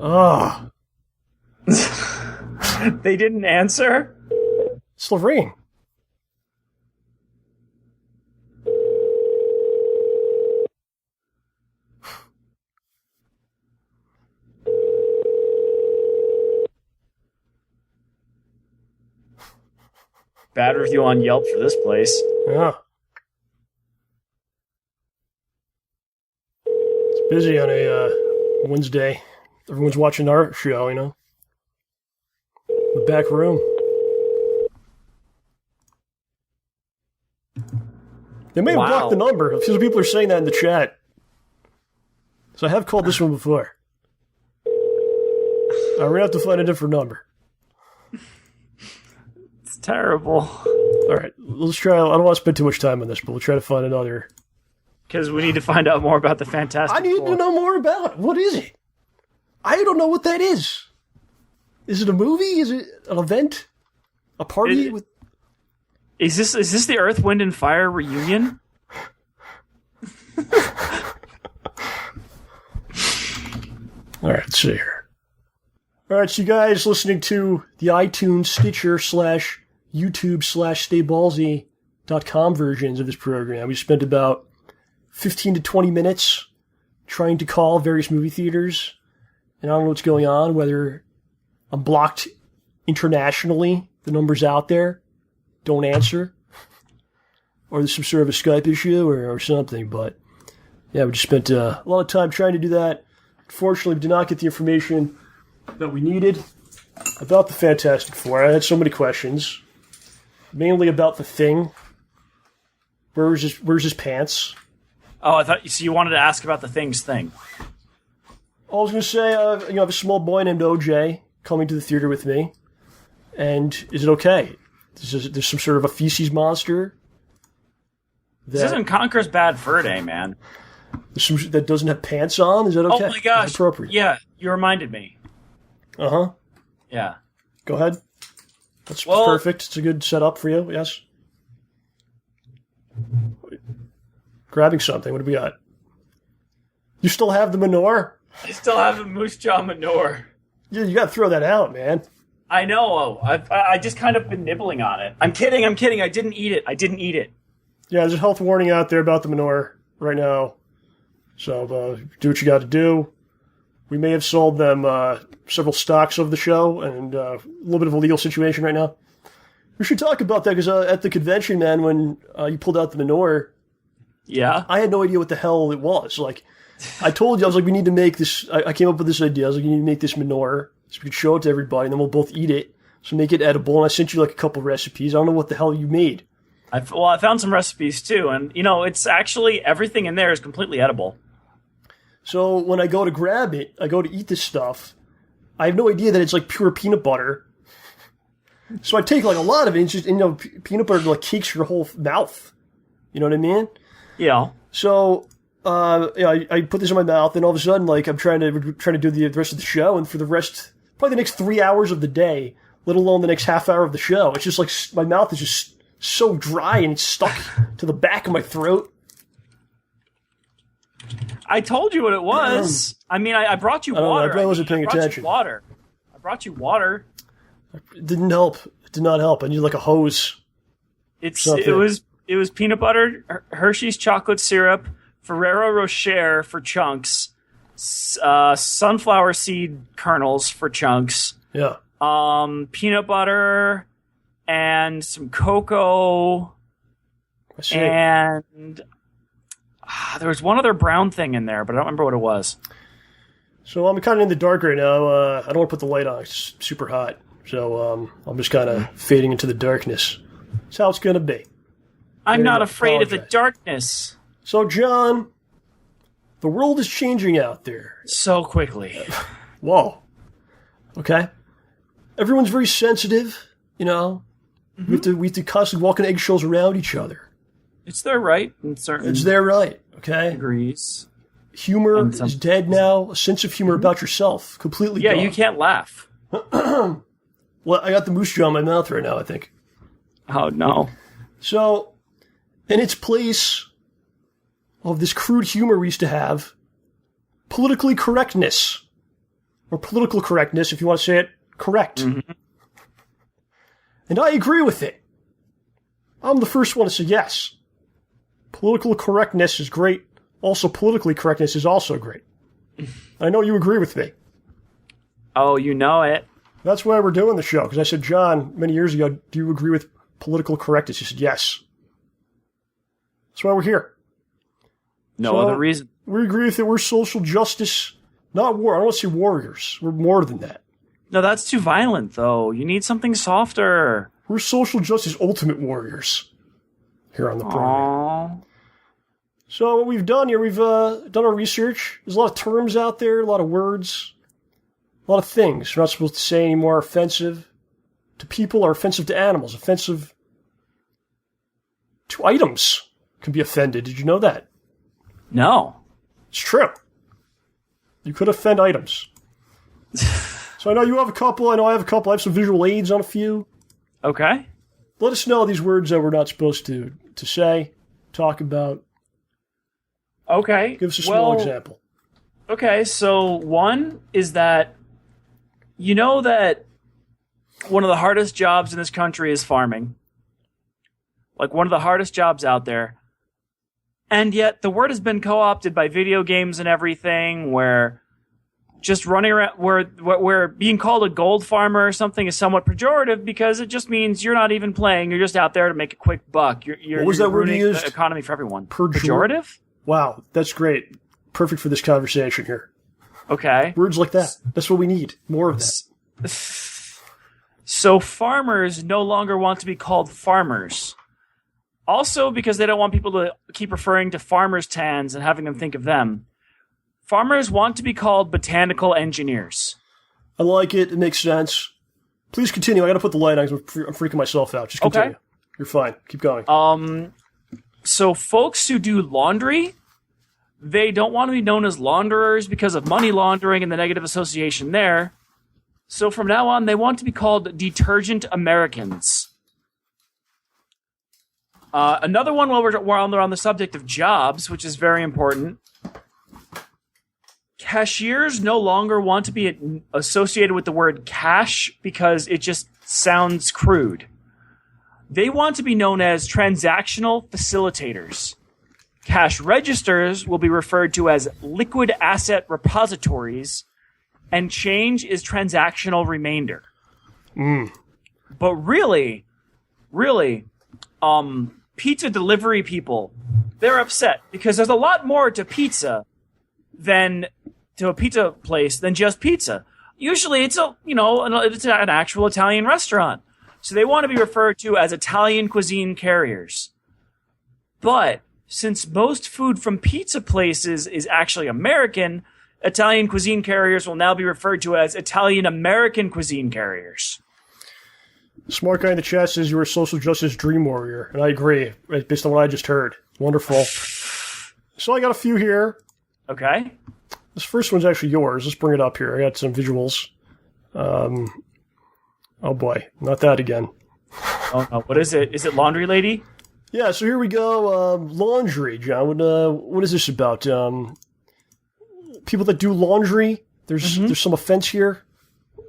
Ah. They didn't answer? It's Lorraine. Bad review on Yelp for this place. Yeah. It's busy on a Wednesday. Everyone's watching our show, you know. The back room. They may have blocked the number. A few people are saying that in the chat. So I have called this one before. We're going to have to find a different number. It's terrible. All right, let's try. I don't want to spend too much time on this, but we'll try to find another. Because we need to find out more about the Fantastic Four. I need to know more about it. What is it? I don't know what that is. Is it a movie? Is it an event? A party? Is this the Earth, Wind, and Fire reunion? All right, let's see here. All right, so you guys listening to the iTunes, Stitcher / YouTube / STAYBALLSY.com versions of this program. We spent about 15 to 20 minutes trying to call various movie theaters. And I don't know what's going on, whether I'm blocked internationally, the number's out there, don't answer, or there's some sort of a Skype issue or something. But yeah, we just spent a lot of time trying to do that. Unfortunately, we did not get the information that we needed. About the Fantastic Four, I had so many questions. Mainly about the Thing. Where's his pants? Oh, I thought so. You wanted to ask about the Thing's thing. I was going to say, I have a small boy named OJ coming to the theater with me. And is it okay? There's some sort of a feces monster. This isn't Conker's Bad Fur Day, man. That doesn't have pants on? Is that okay? Oh my gosh. Is it appropriate? Yeah, you reminded me. Uh-huh. Yeah. Go ahead. That's perfect. It's a good setup for you, yes? Grabbing something. What do we got? You still have the manure? I still have the moose jaw manure. Yeah, you got to throw that out, man. I know. I just kind of been nibbling on it. I'm kidding. I didn't eat it. Yeah, there's a health warning out there about the manure right now. So do what you got to do. We may have sold them several stocks of the show, and a little bit of a legal situation right now. We should talk about that, because at the convention, man, when you pulled out the manure, yeah, I had no idea what the hell it was. Like, I told you, I was like, we need to make this. I came up with this idea. I was like, you need to make this manure so we could show it to everybody, and then we'll both eat it. So make it edible. And I sent you like a couple recipes. I don't know what the hell you made. I found some recipes too, and it's actually everything in there is completely edible. So when I go to grab it, I go to eat this stuff. I have no idea that it's like pure peanut butter. So I take like a lot of it. It's just, peanut butter like cakes your whole mouth. You know what I mean? Yeah. So I put this in my mouth, and all of a sudden, like, I'm trying to do the rest of the show, and for the rest, probably the next 3 hours of the day, let alone the next half hour of the show, it's just like my mouth is just so dry and it's stuck to the back of my throat. I told you what it was. I mean, I brought you water. I wasn't paying attention. I brought you water. It didn't help. It did not help. I needed like a hose. It was peanut butter, Hershey's chocolate syrup, Ferrero Rocher for chunks, sunflower seed kernels for chunks. Yeah. Peanut butter and some cocoa. I see. And there was one other brown thing in there, but I don't remember what it was. So I'm kind of in the dark right now. I don't want to put the light on. It's super hot. So I'm just kind of fading into the darkness. That's how it's going to be. I'm not afraid of the darkness. So, John, the world is changing out there. So quickly. Whoa. Okay. Everyone's very sensitive, Mm-hmm. We have to constantly walk on eggshells around each other. It's their right in certain It's their right, okay? degrees. Humor is dead now. A sense of humor about yourself, completely gone. You can't laugh. Well, I got the moose jaw in my mouth right now, I think. Oh, no. So, in its place of this crude humor we used to have, politically correctness, or political correctness, if you want to say it correct. Mm-hmm. And I agree with it. I'm the first one to say yes. Political correctness is great. Also, politically correctness is also great. I know you agree with me. Oh, you know it. That's why we're doing the show, because I said, John, many years ago, do you agree with political correctness? He said, yes. That's why we're here. No other reason. We agree that we're social justice, not war. I don't want to say warriors. We're more than that. No, that's too violent, though. You need something softer. We're social justice ultimate warriors here on the program. Aww. So what we've done here, we've done our research. There's a lot of terms out there, a lot of words, a lot of things we're not supposed to say anymore. Offensive to people, or offensive to animals, offensive to items can be offended. Did you know that? No. It's true. You could offend items. So I know you have a couple. I know I have a couple. I have some visual aids on a few. Okay. Let us know these words that we're not supposed to say, talk about. Okay. Give us a small example. Okay, so one is that you know that one of the hardest jobs in this country is farming. Like one of the hardest jobs out there. And yet the word has been co-opted by video games and everything, where just running around, where being called a gold farmer or something is somewhat pejorative, because it just means you're not even playing. You're just out there to make a quick buck. What was that word you used? The economy for everyone. Pejorative? Wow, that's great. Perfect for this conversation here. Okay. Words like that. That's what we need. More of that. So farmers no longer want to be called farmers. Also, because they don't want people to keep referring to farmers' tans and having them think of them, farmers want to be called botanical engineers. I like it. It makes sense. Please continue. I got to put the light on because I'm freaking myself out. Just continue. Okay. You're fine. Keep going. So folks who do laundry, they don't want to be known as launderers because of money laundering and the negative association there. So from now on, they want to be called detergent Americans. Another one while we're on the subject of jobs, which is very important. Cashiers no longer want to be associated with the word cash because it just sounds crude. They want to be known as transactional facilitators. Cash registers will be referred to as liquid asset repositories, and change is transactional remainder. But really, pizza delivery people, they're upset because there's a lot more to pizza than to a pizza place than just pizza. Usually it's it's an actual Italian restaurant. So they want to be referred to as Italian cuisine carriers. But since most food from pizza places is actually American, Italian cuisine carriers will now be referred to as Italian American cuisine carriers. Smart guy in the chat says you're a social justice dream warrior, and I agree, based on what I just heard. Wonderful. So I got a few here. Okay. This first one's actually yours. Let's bring it up here. I got some visuals. Oh boy, not that again. Oh no, what is it? Is it Laundry Lady? Yeah, so here we go. Laundry, John. What is this about? People that do laundry? There's some offense here.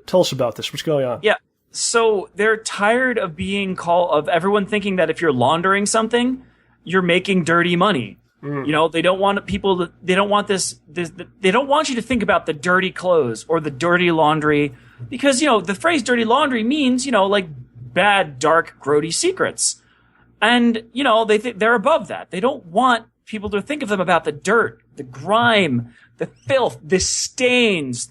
Tell us about this. What's going on? Yeah. So they're tired of of everyone thinking that if you're laundering something, you're making dirty money. They don't want people to, they don't want they don't want you to think about the dirty clothes or the dirty laundry because, the phrase dirty laundry means, like bad, dark, grody secrets. And, they're above that. They don't want people to think of them about the dirt, the grime, the filth, the stains,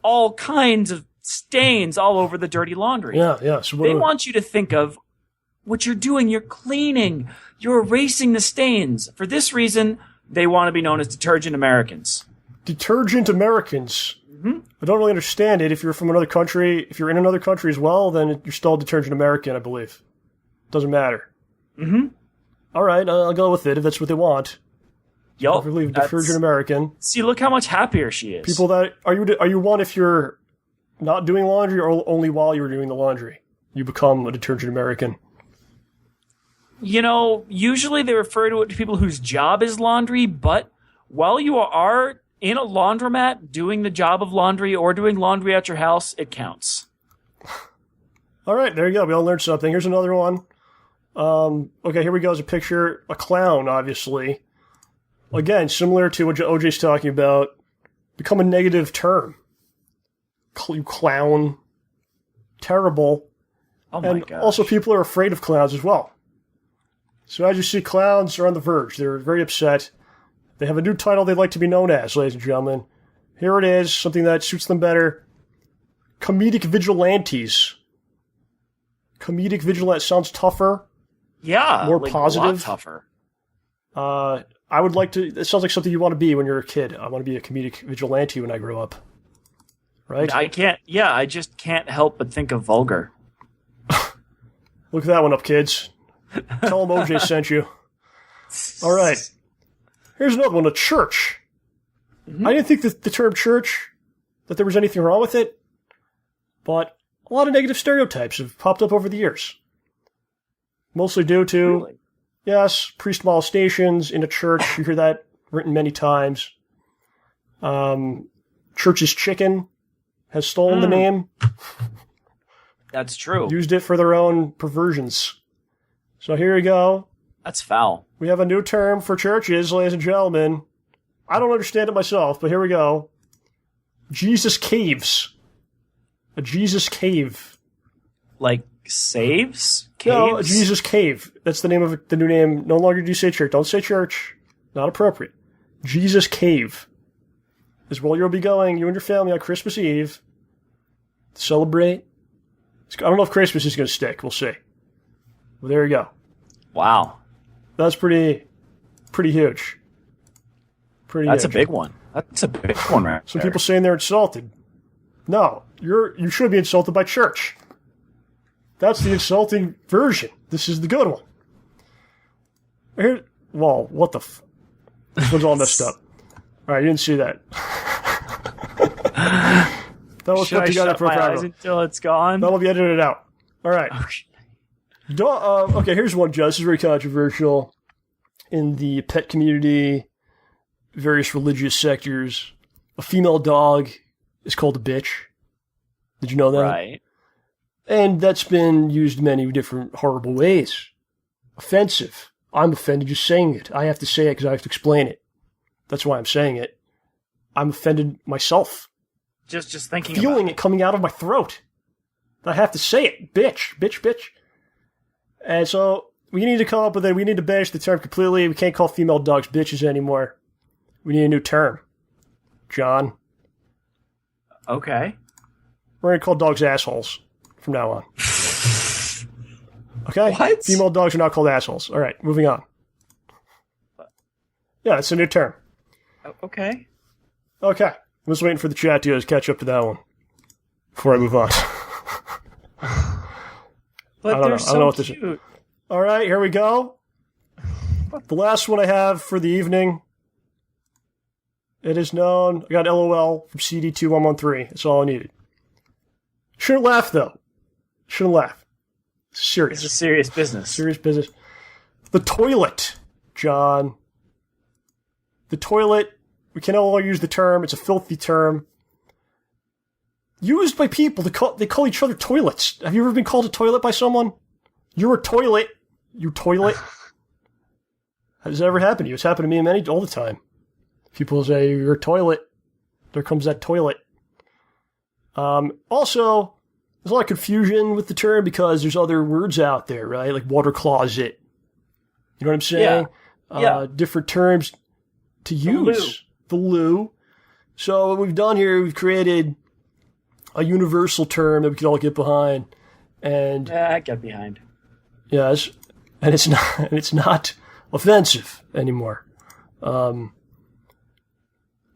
all kinds of stains all over the dirty laundry. Yeah. So they want you to think of what you're doing. You're cleaning. You're erasing the stains. For this reason, they want to be known as detergent Americans. Detergent Americans. I don't really understand it. If you're from another country, if you're in another country as well, then you're still a detergent American, I believe. Doesn't matter. All right, I'll go with it if that's what they want. Yup. I believe detergent American. See, look how much happier she is. People that are you one if you're not doing laundry or only while you're doing the laundry? You become a detergent American. Usually they refer to people whose job is laundry, but while you are in a laundromat doing the job of laundry or doing laundry at your house, it counts. All right, there you go. We all learned something. Here's another one. Okay, here we go. Is a picture. A clown, obviously. Again, similar to what OJ's talking about. Become a negative term. You clown. Terrible. Oh my gosh. Also, people are afraid of clowns as well. So as you see, clowns are on the verge. They're very upset. They have a new title they'd like to be known as, ladies and gentlemen. Here it is, something that suits them better. Comedic vigilantes. Comedic vigilante sounds tougher. Yeah. More positive. A lot tougher. I would like to... It sounds like something you want to be when you're a kid. I want to be a comedic vigilante when I grow up. Right? I just can't help but think of vulgar. Look that one up, kids. Tell them OJ sent you. All right. Here's another one, a church. I didn't think that the term church, that there was anything wrong with it, but a lot of negative stereotypes have popped up over the years. Mostly due to, yes, priest molestations in a church. You hear that written many times. Church's Chicken has stolen the name. That's true. Used it for their own perversions. So here you go. That's foul. We have a new term for churches, ladies and gentlemen. I don't understand it myself, but here we go. Jesus Caves. A Jesus Cave. Like saves? Caves? No, a Jesus Cave. That's the name of the new name. No longer do you say church. Don't say church. Not appropriate. Jesus Cave is where you'll be going, you and your family, on Christmas Eve to celebrate I don't know if Christmas is going to stick. We'll see. Well, there you go. Wow. That's pretty huge. That's huge. a big one. That's a big one, right? Some people saying they're insulted. No, you should be insulted by church. That's the insulting version. This is the good one. Well, what the This one's all messed up. All right, you didn't see that. That was Should put I together shut for a my program. eyes until it's gone? That'll be edited out. All right. Okay, here's one, Joe. This is very controversial in the pet community, various religious sectors. A female dog is called a bitch. Did you know that? Right. And that's been used in many different horrible ways. Offensive. I'm offended just saying it. I have to say it because I have to explain it. That's why I'm saying it. I'm offended myself. Just thinking Feeling about it coming out of my throat. I have to say it. Bitch. Bitch, bitch. And so we need to come up with it. We need to banish the term completely. We can't call female dogs bitches anymore. We need a new term. John. Okay. We're going to call dogs assholes from now on. Okay? What? Female dogs are not called assholes. All right, moving on. Yeah, it's a new term. Okay. Okay. I'm just waiting for the chat to catch up to that one before I move on. But they're so cute. All right, here we go. The last one I have for the evening. It is known. I got LOL from CD2113. That's all I needed. Shouldn't laugh, though. Shouldn't laugh. Serious. It's a serious business. Serious business. The toilet, John. The toilet. We can no longer use the term. It's a filthy term. Used by people. They call each other toilets. Have you ever been called a toilet by someone? You're a toilet. You toilet. Has that ever happened to you? It's happened to me all the time. People say, you're a toilet. There comes that toilet. Also, there's a lot of confusion with the term because there's other words out there, right? Like water closet. You know what I'm saying? Yeah. Different terms to use. The loo. So what we've done here, we've created a universal term that we can all get behind. And I get behind. yes, and it's not offensive anymore.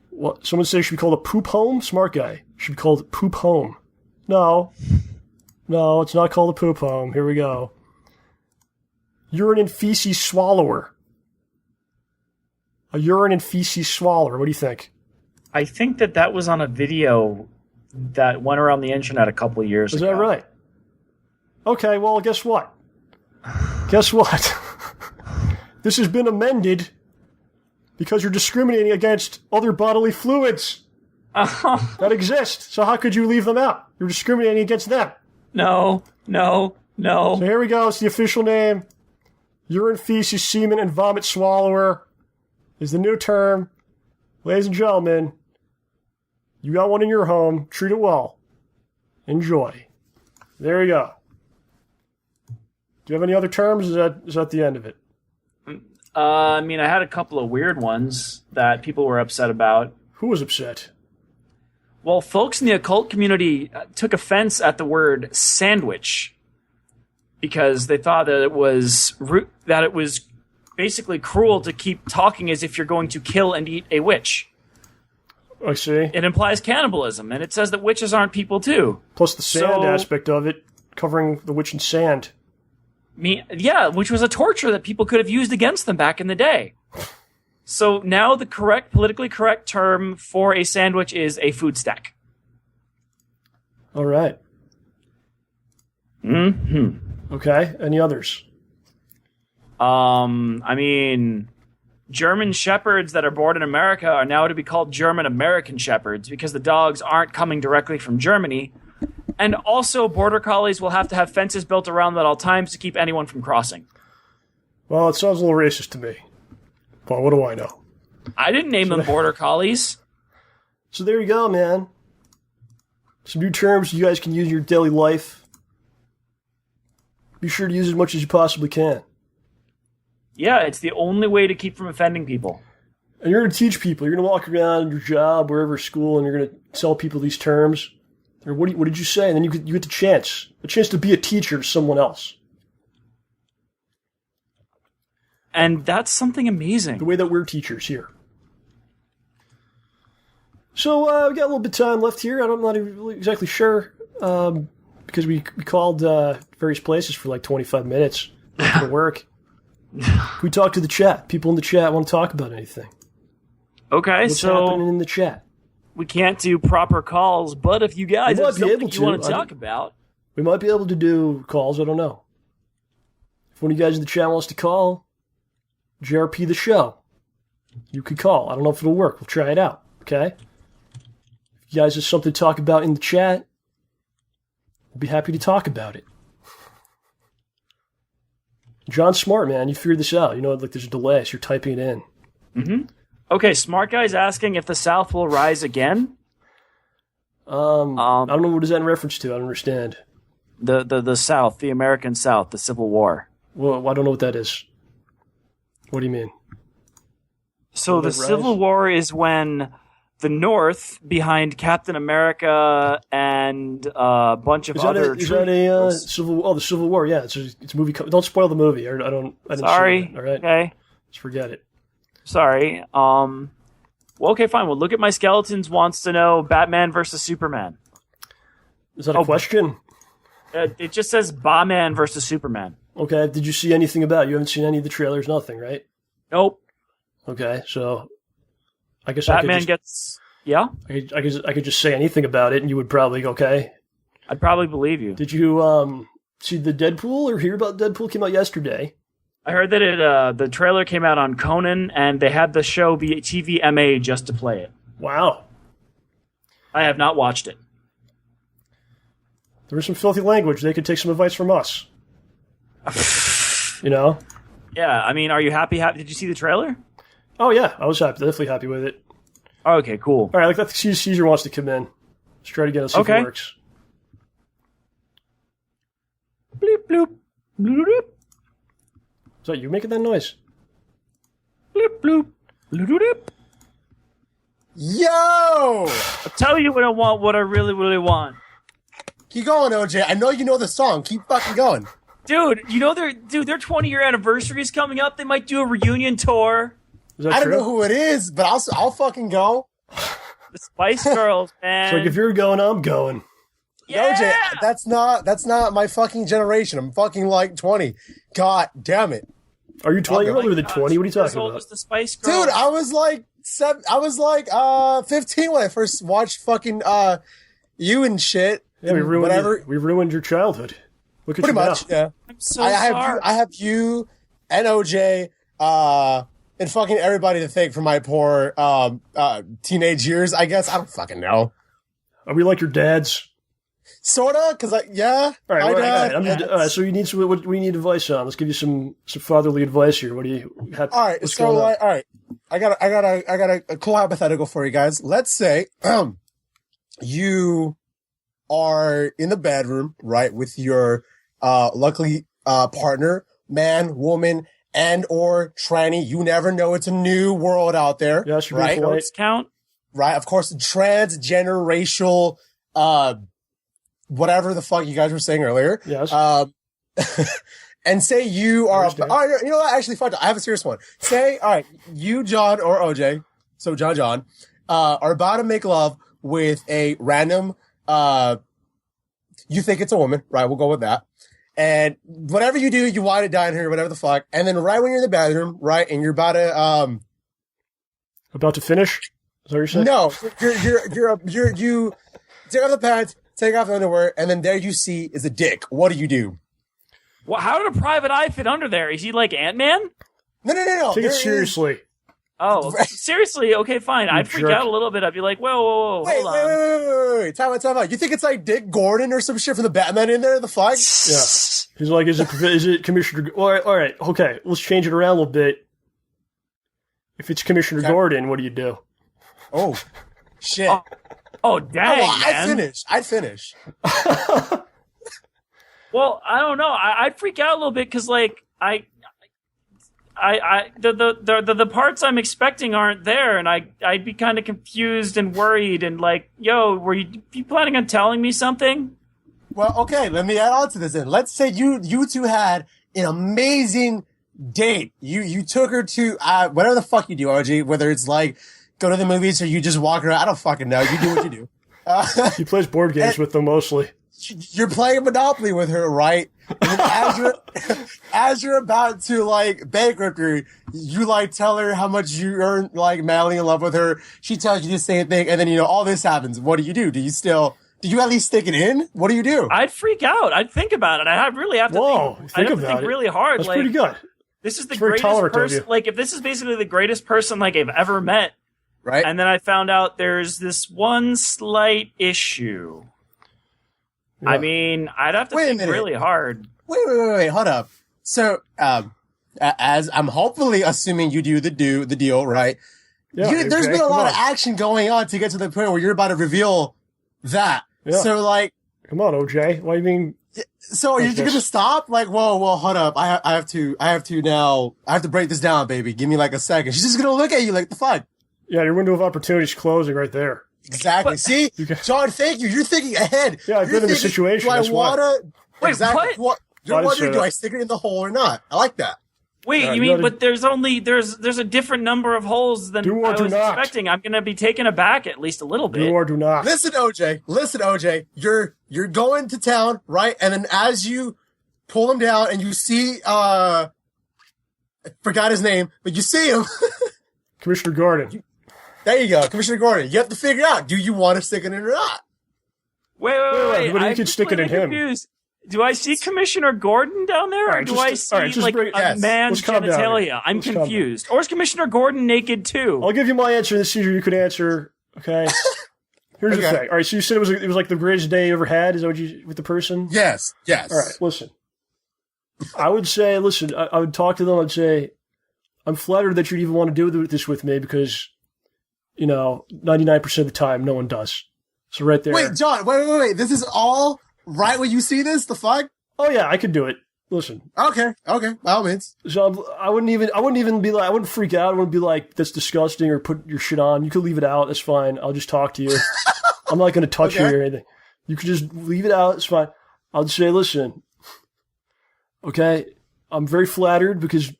What someone says should be called a poop home? Smart guy. Should be called poop home. No, it's not called a poop home. Here we go. Urine and feces swallower. A urine and feces swallower. What do you think? I think that was on a video that went around the internet a couple of years ago. Is that right? Okay, well, guess what? Guess what? This has been amended because you're discriminating against other bodily fluids that exist. So how could you leave them out? You're discriminating against them. No. So here we go. It's the official name. Urine, feces, semen, and vomit swallower is the new term. Ladies and gentlemen, you got one in your home. Treat it well. Enjoy. There you go. Do you have any other terms? Is that the end of it? I had a couple of weird ones that people were upset about. Who was upset? Well, folks in the occult community took offense at the word sandwich because they thought that it was basically cruel to keep talking as if you're going to kill and eat a witch. I see. It implies cannibalism, and it says that witches aren't people too. Plus the sand aspect of it, covering the witch in sand. Which was a torture that people could have used against them back in the day. So now the politically correct term for a sandwich is a food stack. All right. Mm-hmm. Okay. Any others? German shepherds that are born in America are now to be called German American shepherds because the dogs aren't coming directly from Germany. And also, border collies will have to have fences built around them at all times to keep anyone from crossing. Well, it sounds a little racist to me. But what do I know? I didn't name them border collies. So there you go, man. Some new terms you guys can use in your daily life. Be sure to use as much as you possibly can. Yeah, it's the only way to keep from offending people. And you're going to teach people. You're going to walk around your job, wherever, school, and you're going to tell people these terms. Or what did you say? And then you get a chance to be a teacher to someone else. And that's something amazing. The way that we're teachers here. So we got a little bit of time left here. I'm not really exactly sure because we called various places for like 25 minutes for work. We talked to the chat. People in the chat want to talk about anything. Okay, What's happening in the chat? We can't do proper calls, but if you guys have something you want to talk about, we might be able to do calls. I don't know. If one of you guys in the chat wants to call, JRP the show, you could call. I don't know if it'll work. We'll try it out. Okay. If you guys have something to talk about in the chat, we'll be happy to talk about it. John's smart, man. You figured this out. You know, like there's a delay, so you're typing it in. Mm-hmm. Okay, smart guy's asking if the South will rise again. I don't know, what is that in reference to? I don't understand. The South, the American South, the Civil War. Well, I don't know what that is. What do you mean? So the Civil War is when the North, behind Captain America and a bunch of other troops. Is that a Civil? Oh, the Civil War. Yeah, it's a movie. Don't spoil the movie. I didn't. Sorry. See it. All right. Okay. Just forget it. Sorry. Well, okay, fine. Well, Look at My Skeletons wants to know Batman versus Superman. Is that a question? It just says Batman versus Superman. Okay. Did you see anything about it? You haven't seen any of the trailers? Nothing, right? Nope. Okay, so I guess Batman gets. Yeah. I could just say anything about it, and you would probably go, okay. I'd probably believe you. Did you see the Deadpool or hear about Deadpool? Came out yesterday. I heard that the trailer came out on Conan, and they had the show be TVMA just to play it. Wow. I have not watched it. There was some filthy language. They could take some advice from us. You know? Yeah, I mean, are you happy? Did you see the trailer? Oh, yeah. I was definitely happy with it. Okay, cool. All right, like Caesar wants to come in. Let's try to get us see if it works. Bloop, bloop. Bloop, bloop. Is that you making that noise? Bloop, bloop. Bloop, bloop. Yo! I'll tell you what I want, what I really, really want. Keep going, OJ. I know you know the song. Keep fucking going. Dude, you know their 20-year anniversary is coming up. They might do a reunion tour. Is that I true? don't know who it is, but I'll fucking go. The Spice Girls, man. So like if you're going, I'm going. Yeah! OJ, that's not my fucking generation. I'm fucking like 20. God damn it. Are you 20? You're older than 20. What are you talking about? Was the Spice Girls. Dude, I was like 15 when I first watched fucking you and shit. Yeah, we ruined your childhood. Look at Pretty you much, now. yeah. I'm so sorry. I have you and OJ and fucking everybody to thank for my poor teenage years, I guess. I don't fucking know. Are we like your dads? Sorta, because yeah. All right, my all dad. right. So you need some. What do we need advice on? Let's give you some fatherly advice here. What do you have? All right, what's so going on? all right, I got a cool hypothetical for you guys. Let's say you are in the bedroom, right, with your luckily partner, man, woman, and or tranny. You never know. It's a new world out there. Yes, you're right? right. Count. Right, of course, transgenerational, whatever the fuck you guys were saying earlier. Yes. And say you are, you know what? Actually, fuck, I have a serious one. Say, all right, you, John, or OJ, so John, are about to make love with a random, you think it's a woman, right? We'll go with that. And whatever you do, you wind it down here, whatever the fuck. And then right when you're in the bathroom, right, and you're about to finish? Is that what you're saying? No, you take off the pants, take off the underwear, and then there you see is a dick. What do? Well, how did a private eye fit under there? Is he like Antman? No. Take it seriously. Oh, seriously? Okay, fine. I'd freak out a little bit. I'd be like, whoa, hold on. Wait. Time out. You think it's like Dick Gordon or some shit from the Batman in there, the flag? Yeah. He's like, is it Commissioner? All right. Okay, let's change it around a little bit. If it's Commissioner Gordon, what do you do? Oh, shit. Oh dang, man. I'd finish. Well, I don't know. I'd freak out a little bit because, like, the parts I'm expecting aren't there, and I'd be kind of confused and worried and like, yo, were you planning on telling me something? Well, okay, let me add on to this then. Let's say you two had an amazing date. You took her to whatever the fuck you do, OG, whether it's like go to the movies or you just walk around. I don't fucking know. You do what you do. He plays board games with them mostly. You're playing Monopoly with her, right? And as you're about to like bankrupt her, you like tell her how much you earn, like madly in love with her. She tells you the same thing, and then all this happens. What do? Do you at least stick it in? What do you do? I'd freak out. I'd think about it. I'd really have to think really hard. That's like, pretty good. This is the greatest person. Like, if this is basically the greatest person like I've ever met, right? And then I found out there's this one slight issue. Yeah. I mean, I'd have to think really hard. Wait, hold up. So, as I'm hopefully assuming you do the deal, right? Yeah, there's been a lot of action going on to get to the point where you're about to reveal that. Yeah. So, like, come on, OJ. What do you mean? So, are you going to stop? Like, whoa, hold up. I have to break this down, baby. Give me like a second. She's just going to look at you like the fuck. Yeah, your window of opportunity is closing right there. Exactly. See, John, thank you. You're thinking ahead. Yeah, I've been in the situation. Do I want to? Wait, exactly. what? You're wondering, do I stick it in the hole or not? I like that. Wait, you mean, but there's a different number of holes than I was expecting. I'm going to be taken aback at least a little bit. Do or do not. Listen, OJ. You're going to town, right? And then as you pull him down and you see, I forgot his name, but you see him. Commissioner Gordon. There you go, Commissioner Gordon. You have to figure out, do you want to stick it in or not? Wait. What do you could stick it in confused. Him? Do I see Commissioner Gordon down there, or do I see a man's genitalia? I'm confused. Or is Commissioner Gordon naked too? I'll give you my answer. This Caesar, you could answer. Okay. Here's the thing. All right. So you said it was like the greatest day you ever had. Is that what you with the person? Yes. All right. Listen. I would say, I would talk to them. I'd say, I'm flattered that you'd even want to do this with me because, 99% of the time, no one does. So right there. Wait, John. Wait. This is all right when you see this? The fuck? Oh yeah, I could do it. Listen. Okay. By all means. So I wouldn't even be like, I wouldn't freak out. I wouldn't be like, that's disgusting or put your shit on. You could leave it out. That's fine. I'll just talk to you. I'm not going to touch you or anything. You could just leave it out. It's fine. I'll just say, listen, okay, I'm very flattered because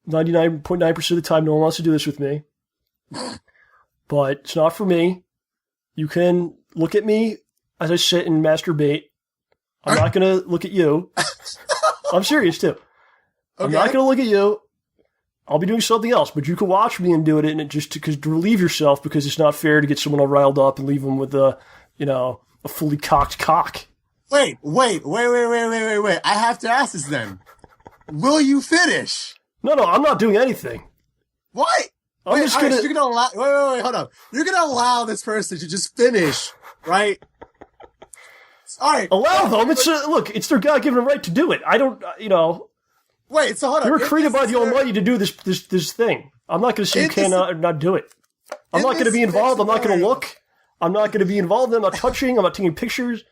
99.9% of the time no one wants to do this with me. But it's not for me. You can look at me as I sit and masturbate. I'm not going to look at you. I'm serious, too. Okay. I'm not going to look at you. I'll be doing something else, but you can watch me and do it, and to relieve yourself because it's not fair to get someone all riled up and leave them with a fully cocked cock. Wait. I have to ask this then. Will you finish? No, I'm not doing anything. What? I'm just gonna. So you're gonna allow. Wait, hold up. You're gonna allow this person to just finish, right? All right. Allow them. It's their God-given right to do it. I don't. Wait. So hold on. You were created by the Almighty to do this thing. I'm not going to say you cannot not do it. I'm not going to be involved. I'm not going to look. I'm not going to be involved. I'm not touching. I'm not taking pictures.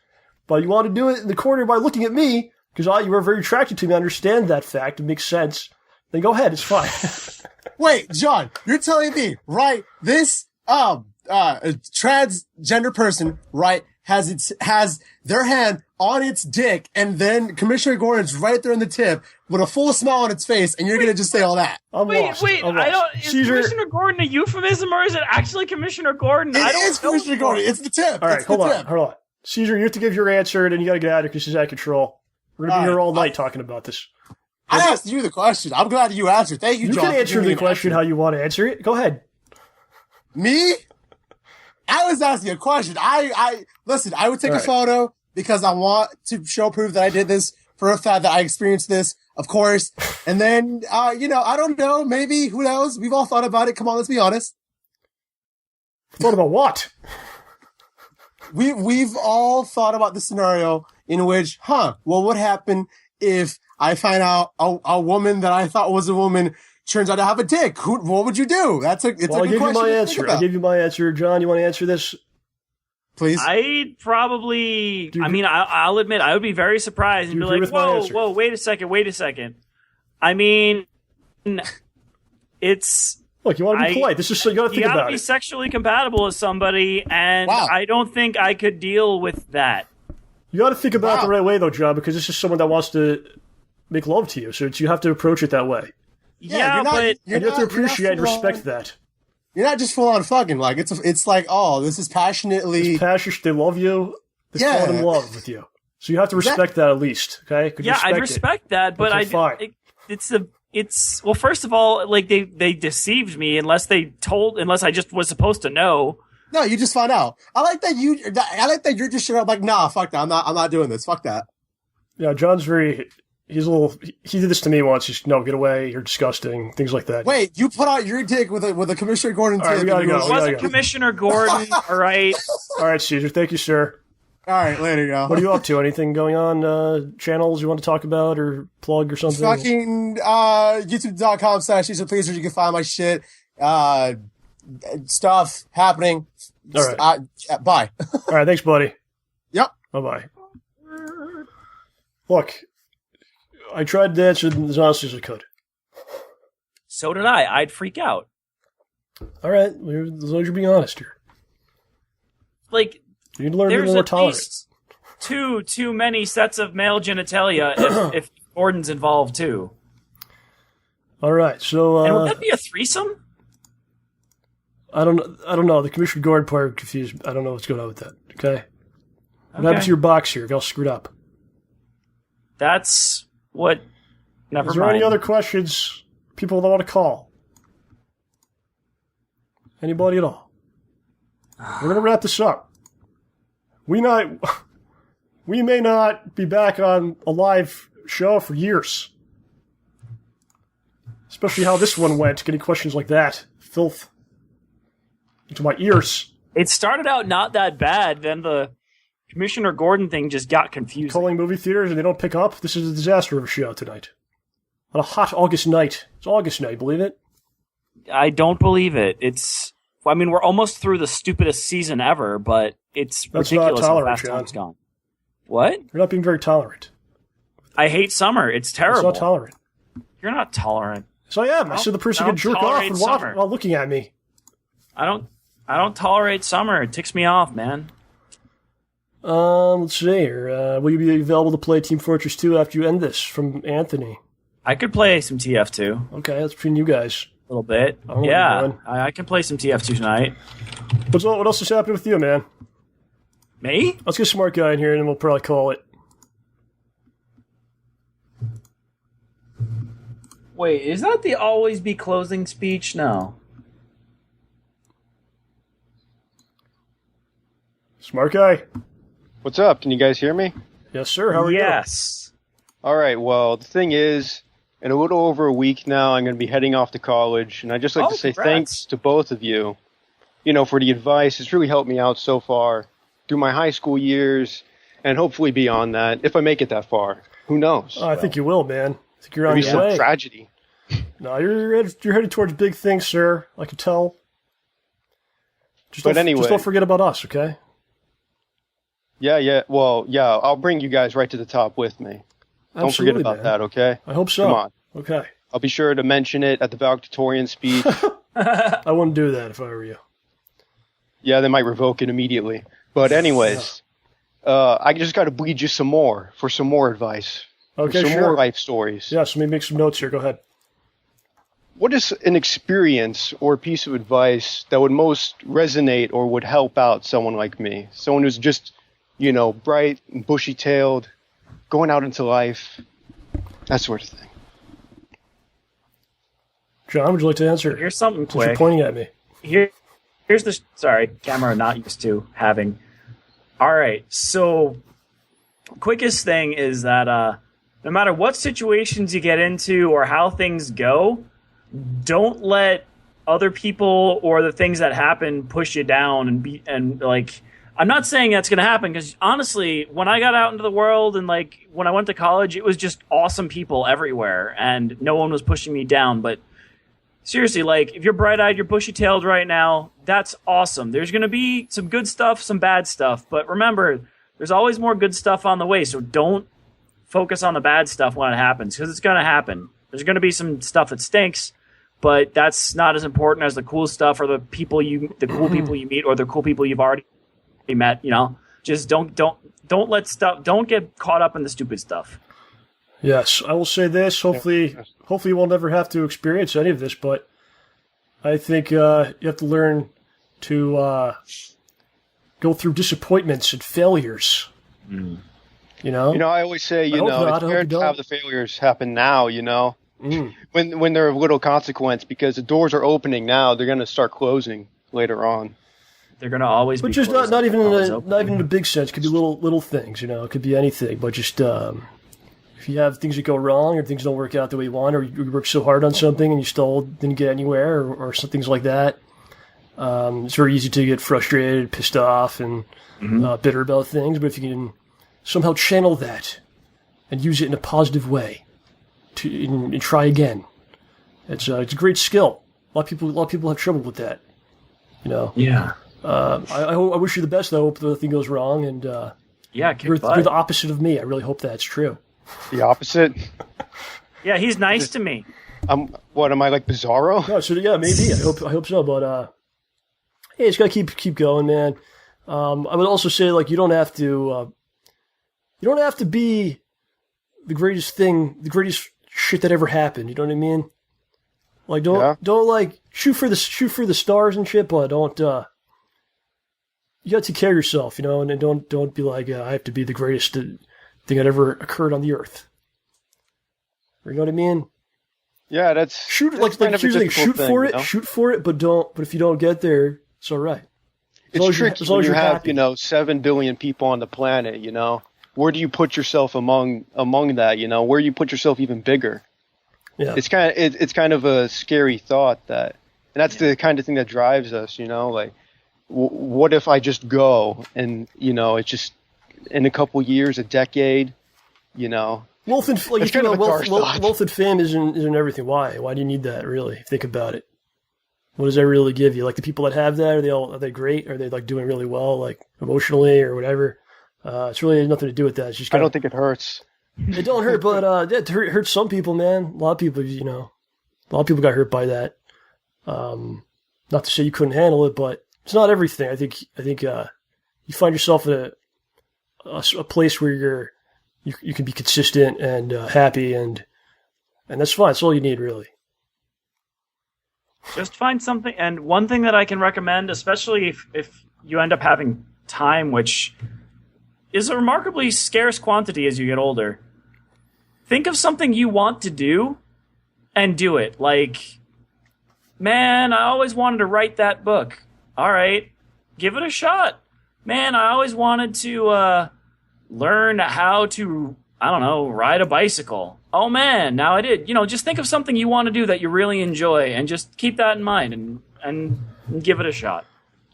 But you want to do it in the corner by looking at me because you are very attracted to me. I understand that fact. It makes sense. Then go ahead. It's fine. Wait, John, you're telling me, right, this transgender person, right, has their hand on its dick, and then Commissioner Gordon's right there in the tip with a full smile on its face, and you're going to just say all that. Wait, is Commissioner Gordon a euphemism, or is it actually Commissioner Gordon? It is Commissioner Gordon. It's the tip. All right, hold on. Caesar, you have to give your answer, and then you got to get out of here because this is out of control. We're going to be here all night talking about this. I asked you the question. I'm glad you answered. Thank you, John. You can answer the question how you want to answer it. Go ahead. Me? I was asking a question. Listen, I would take a photo because I want to show proof that I did this for a fact that I experienced this, of course. And then, I don't know, maybe, who knows? We've all thought about it. Come on, let's be honest. Thought about what? We've all thought about the scenario in which, what would happen if I find out a woman that I thought was a woman turns out to have a dick? What would you do? It's a good question. I'll give you my answer. John, you want to answer this? Please. I'd probably, I'll admit, I would be very surprised and be like, whoa, wait a second. I mean, it's Look, you want to be polite. This is so you got to think you about gotta be it. sexually compatible with somebody, and I don't think I could deal with that. You got to think about it the right way, though, John, because this is someone that wants to make love to you. So you have to approach it that way. Yeah, but you have to appreciate and respect that. You're not just full on fucking. Like it's like, oh, this is passionately. It's passionate. They love you. They're falling in love with you. So you have to respect that at least. Okay? I'd respect that, but it's well. First of all, like they deceived me unless I just was supposed to know. No, you just found out. I like that you're just straight up like, nah, fuck that. I'm not doing this. Fuck that. Yeah, John's he's a little. He did this to me once. He's no, get away. You're disgusting. Things like that. Wait, you put out your dick with a Commissioner Gordon tip. All right, we gotta go. It wasn't Commissioner Gordon. All right. All right, Caesar. Thank you, sir. All right, later, y'all. What are you up to? Anything going on? Channels you want to talk about or plug or something? Fucking youtube.com/Caesar Pleaser. You can find my shit. Stuff happening. All right. Bye. All right. Thanks, buddy. Yep. Bye-bye. Look, I tried to answer as honestly as I could. So did I. I'd freak out. All right. As long as you're being honest here. Like, you need to learn to be more tolerant. There's too many sets of male genitalia if Gordon's involved too. All right. So, and would that be a threesome? I don't know. The Commissioner Gordon part confused me. I don't know what's going on with that. Okay. What happened to your box here? It got screwed up. That's what. Never mind. Is there any other questions people that want to call? Anybody at all? We're gonna wrap this up. We may not be back on a live show for years. Especially how this one went. Getting questions like that. Filth. Into my ears. It started out not that bad, then the Commissioner Gordon thing just got confusing. Calling movie theaters and they don't pick up? This is a disaster of a show tonight. On a hot August night. It's August night, believe it? I don't believe it. We're almost through the stupidest season ever, but it's ridiculous how fast time's gone. What? You're not being very tolerant. I hate summer. It's terrible. It's not tolerant. You're not tolerant. So I am. I said the person could jerk off and walk while looking at me. I don't tolerate summer. It ticks me off, man. Let's see here. Will you be available to play Team Fortress 2 after you end this? From Anthony. I could play some TF2. Okay, that's between you guys. A little bit. Yeah, I can play some TF2 tonight. What else is happening with you, man? Me? Let's get a smart guy in here and then we'll probably call it. Wait, is that the always be closing speech? No. Smart guy. What's up? Can you guys hear me? Yes, sir. How are you? Yes. All right. Well, the thing is, in a little over a week now, I'm going to be heading off to college, and I'd just like to say thanks to both of you, for the advice. It's really helped me out so far through my high school years, and hopefully beyond that, if I make it that far. Who knows? I think you will, man. I think you're on your way. Tragedy. No, you're headed towards big things, sir. I can tell. Just don't forget about us, okay? Yeah. Well, yeah, I'll bring you guys right to the top with me. Don't forget about that, okay? I hope so. Come on. Okay. I'll be sure to mention it at the valedictorian speech. I wouldn't do that if I were you. Yeah, they might revoke it immediately. But anyways, I just got to bleed you some more for some more advice. Okay, some more life stories. Yeah, so let me make some notes here. Go ahead. What is an experience or piece of advice that would most resonate or would help out someone like me? Someone who's just, bright and bushy-tailed, going out into life, that sort of thing. John, would you like to answer? Here's something quick. You're pointing at me. Here's the camera not used to having. All right, so quickest thing is that no matter what situations you get into or how things go, don't let other people or the things that happen push you down and I'm not saying that's going to happen because honestly, when I got out into the world and when I went to college, it was just awesome people everywhere and no one was pushing me down. But seriously, if you're bright-eyed, you're bushy-tailed right now, that's awesome. There's going to be some good stuff, some bad stuff. But remember, there's always more good stuff on the way. So don't focus on the bad stuff when it happens because it's going to happen. There's going to be some stuff that stinks, but that's not as important as the cool stuff or the cool people you meet or the cool people you've already met. Just don't get caught up in the stupid stuff. Yes, I will say this. Hopefully we'll never have to experience any of this, but I think you have to learn to go through disappointments and failures. I always say, it's fair to have the failures happen now, when they're of little consequence, because the doors are opening now, they're going to start closing later on. They're going to always be just not even in a big sense. It could be little things, it could be anything, but just if you have things that go wrong or things don't work out the way you want, or you work so hard on something and you still didn't get anywhere, or some things like that, it's very easy to get frustrated, pissed off, and bitter about things. But if you can somehow channel that and use it in a positive way and try again, it's a great skill. A lot of people have trouble with that. Yeah. I wish you the best. I hope nothing goes wrong, and you're the opposite of me. I really hope that's true. The opposite? Yeah, he's nice to me. Am I like Bizarro? No, so yeah, maybe. I hope so. But hey, it's gotta keep going, man. I would also say, like, you don't have to be the greatest shit that ever happened. You know what I mean? Like, don't like shoot for the stars and shit, but don't. You gotta take care of yourself, and then don't be like, I have to be the greatest thing that ever occurred on the earth. You know what I mean? Yeah, that's shoot for it, but if you don't get there, it's all right. It's tricky when you have 7 billion people on the planet. Where do you put yourself among that? Where do you put yourself even bigger? Yeah, it's kind of a scary thought and that's the kind of thing that drives us. Like, what if I just go and it's just in a couple years, a decade, Wealth and wealth and fame isn't everything. Why? Why do you need that? Really, think about it. What does that really give you? Like, the people that have that, are they great? Are they like doing really well, like emotionally or whatever? It's really nothing to do with that. It's just I don't think it hurts. It don't hurt, but it hurts some people, man. A lot of people, got hurt by that. Not to say you couldn't handle it, but it's not everything. I think you find yourself in a place where you can be consistent and happy, and that's fine. That's all you need, really. Just find something. And one thing that I can recommend, especially if you end up having time, which is a remarkably scarce quantity as you get older, think of something you want to do and do it. Like, man, I always wanted to write that book. All right, give it a shot. Man, I always wanted to learn how to, ride a bicycle. Oh man, now I did. Just think of something you want to do that you really enjoy, and just keep that in mind and give it a shot.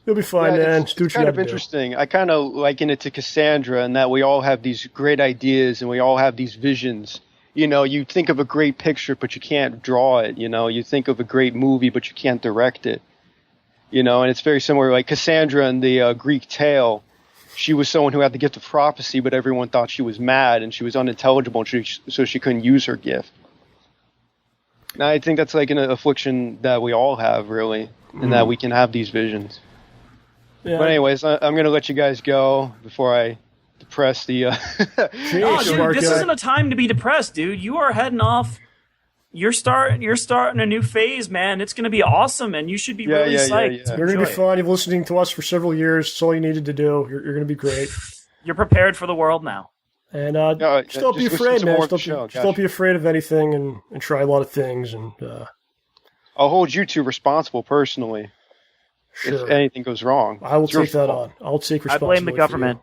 You'll be fine, man. It's kind of interesting. I kind of liken it to Cassandra in that we all have these great ideas and we all have these visions. You think of a great picture, but you can't draw it. You think of a great movie, but you can't direct it. And it's very similar. Like Cassandra in the Greek tale, she was someone who had the gift of prophecy, but everyone thought she was mad and she was unintelligible, so she couldn't use her gift. And I think that's like an affliction that we all have, really, and that we can have these visions. Yeah. But anyways, I'm going to let you guys go before I depress the... dude, this isn't a time to be depressed, dude. You are heading off. You're starting a new phase, man. It's going to be awesome, and you should be really psyched. You're going to be fine. You've been listening to us for several years. It's all you needed to do. You're going to be great. You're prepared for the world now. And just don't be afraid, man. Don't be afraid of anything, and try a lot of things. And I'll hold you two responsible personally. Sure. If anything goes wrong. I will take that on. I'll take responsibility. I blame the government.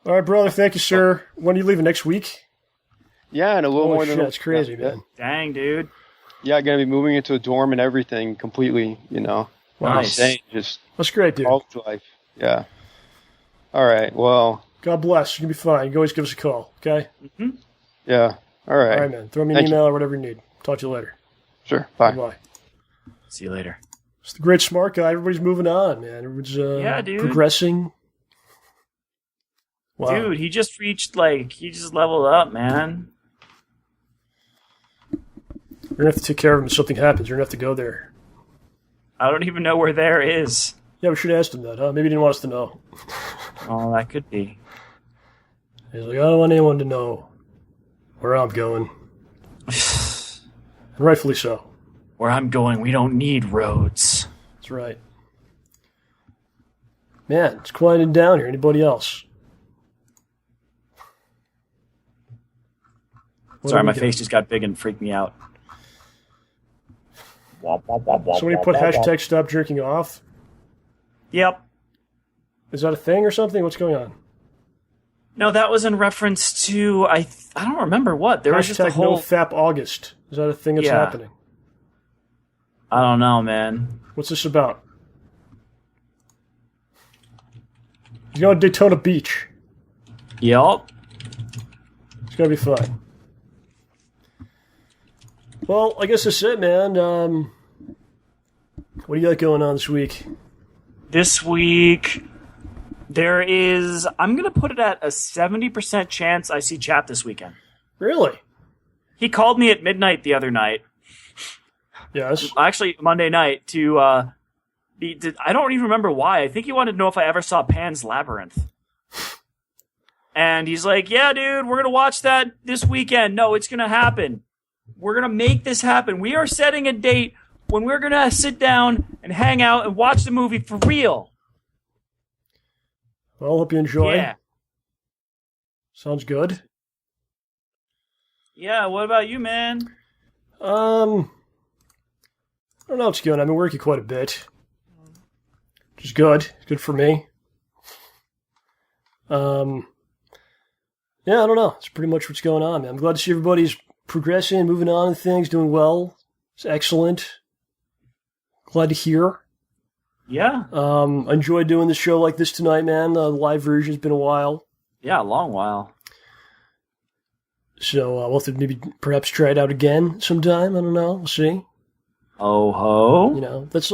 All right, brother. Thank you, sir. When are you leaving? Next week? Yeah, and a little more than... That's crazy, man. Dang, dude. Yeah, I'm going to be moving into a dorm and everything completely, Nice. That's great, dude. All life. Yeah. All right, well... God bless. You're going to be fine. You can always give us a call, okay? Mm-hmm. Yeah. All right. All right, man. Throw me an email or whatever you need. Talk to you later. Sure. Bye. Bye. See you later. It's the great smart guy. Everybody's moving on, man. Everyone's progressing. Wow. Dude, he just leveled up, man. You're going to have to take care of him if something happens. You're going to have to go there. I don't even know where there is. Yeah, we should have asked him that, huh? Maybe he didn't want us to know. Oh, that could be. He's like, I don't want anyone to know where I'm going. And rightfully so. Where I'm going, we don't need roads. That's right. Man, it's quieting down here. Anybody else? Sorry, my face just got big and freaked me out. Somebody put hashtag stop jerking off? Yep. Is that a thing or something? What's going on? No, that was in reference to, I don't remember what. There was just a whole... no FAP August. Is that a thing that's happening? I don't know, man. What's this about? He's going to Daytona Beach. Yup. It's going to be fun. Well, I guess that's it, man. What do you got going on this week? This week, there is... I'm going to put it at a 70% chance I see Chap this weekend. Really? He called me at midnight the other night. Yes. Actually, Monday night to... I don't even remember why. I think he wanted to know if I ever saw Pan's Labyrinth. And he's like, yeah, dude, we're going to watch that this weekend. No, it's going to happen. We're going to make this happen. We are setting a date when we're going to sit down and hang out and watch the movie for real. Well, hope you enjoy. Yeah. Sounds good. Yeah, what about you, man? I don't know what's going on. I've been working quite a bit. Which is good. Good for me. Yeah, I don't know. It's pretty much what's going on, man. I'm glad to see everybody's progressing, moving on and things, doing well. It's excellent. Glad to hear. Yeah. I enjoyed doing the show like this tonight, man. The live version's been a while. Yeah, a long while. So we'll have to maybe perhaps try it out again sometime. I don't know. We'll see. Oh ho. You know, that's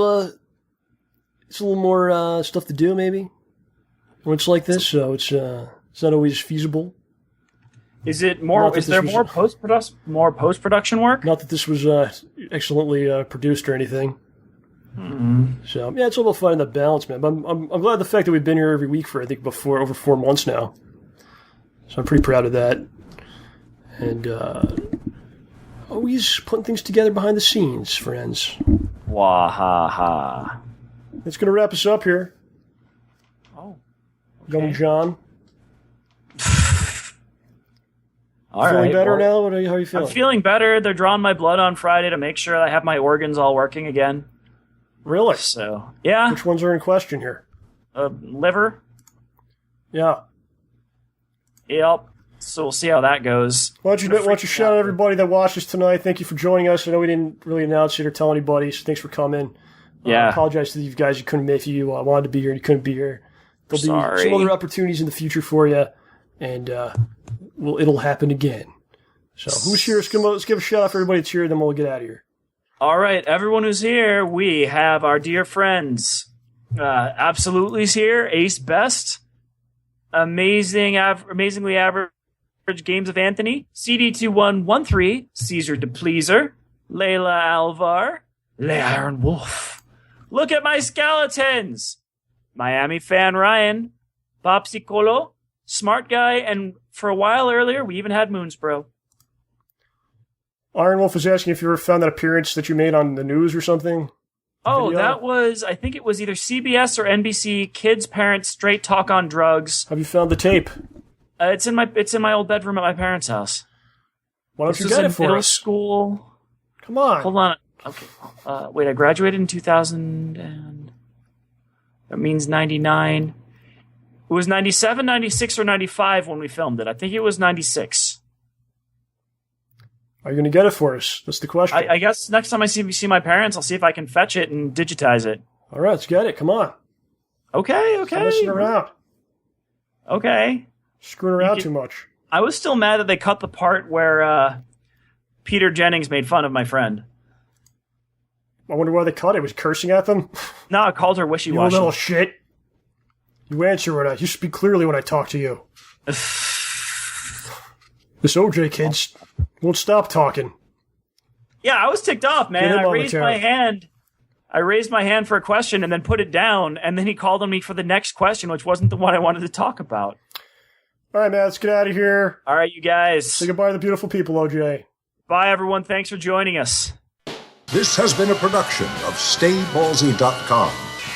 it's a little more stuff to do maybe when it's like this. So it's not always feasible. Is it more? Is there more post production work? Not that this was excellently produced or anything. Mm-hmm. So yeah, it's all about finding that balance, man. But I'm glad the fact that we've been here every week for I think over 4 months now. So I'm pretty proud of that. And always putting things together behind the scenes, friends. Wahaha. That's gonna wrap us up here. Oh. Okay. Going, John. All feeling right, better now? How are you feeling? I'm feeling better. They're drawing my blood on Friday to make sure I have my organs all working again. Really? So, yeah. Which ones are in question here? Liver. Yeah. Yep. So we'll see how that goes. Why don't you shout out everybody that watched us tonight? Thank you for joining us. I know we didn't really announce it or tell anybody, so thanks for coming. Yeah. I apologize to you guys you couldn't make if you wanted to be here and you couldn't be here. There'll be some other opportunities in the future for you, and it'll happen again. So who's here? Let's give a shout out for everybody that's here, then we'll get out of here. All right, everyone who's here, we have our dear friends. Absolutely's here, Ace Best, amazingly average Games of Anthony, CD2113, Caesar DePleaser, Layla Alvar, Le Iron Wolf. Look at my skeletons! Miami fan Ryan, Popsicolo, Smart Guy, and for a while earlier, we even had Moonsbro. Iron Wolf was asking if you ever found that appearance that you made on the news or something. Oh, that was, I think it was either CBS or NBC, Kids, Parents, Straight Talk on Drugs. Have you found the tape? It's in my old bedroom at my parents' house. Why don't you get it for us? Middle school. Come on. Hold on. Okay. Wait, I graduated in 2000 and... That means 99. It was 97, 96, or 95 when we filmed it. I think it was 96. Are you going to get it for us? That's the question. I guess next time I see my parents, I'll see if I can fetch it and digitize it. All right, let's get it. Come on. Okay. Stop messing around. Okay. Screwing around too much. I was still mad that they cut the part where Peter Jennings made fun of my friend. I wonder why they cut it. Was cursing at them? No, I called her wishy-washy. You little shit. You answer when you speak clearly when I talk to you. This OJ kid won't stop talking. Yeah, I was ticked off, man. I raised my hand. I raised my hand for a question and then put it down, and then he called on me for the next question, which wasn't the one I wanted to talk about. All right, man, let's get out of here. All right, you guys. Say goodbye to the beautiful people, OJ. Bye, everyone. Thanks for joining us. This has been a production of STAYBALLSY.com,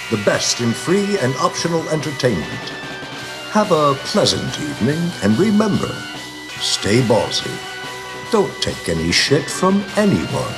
the best in free and optional entertainment. Have a pleasant evening, and remember, stay ballsy. Don't take any shit from anyone.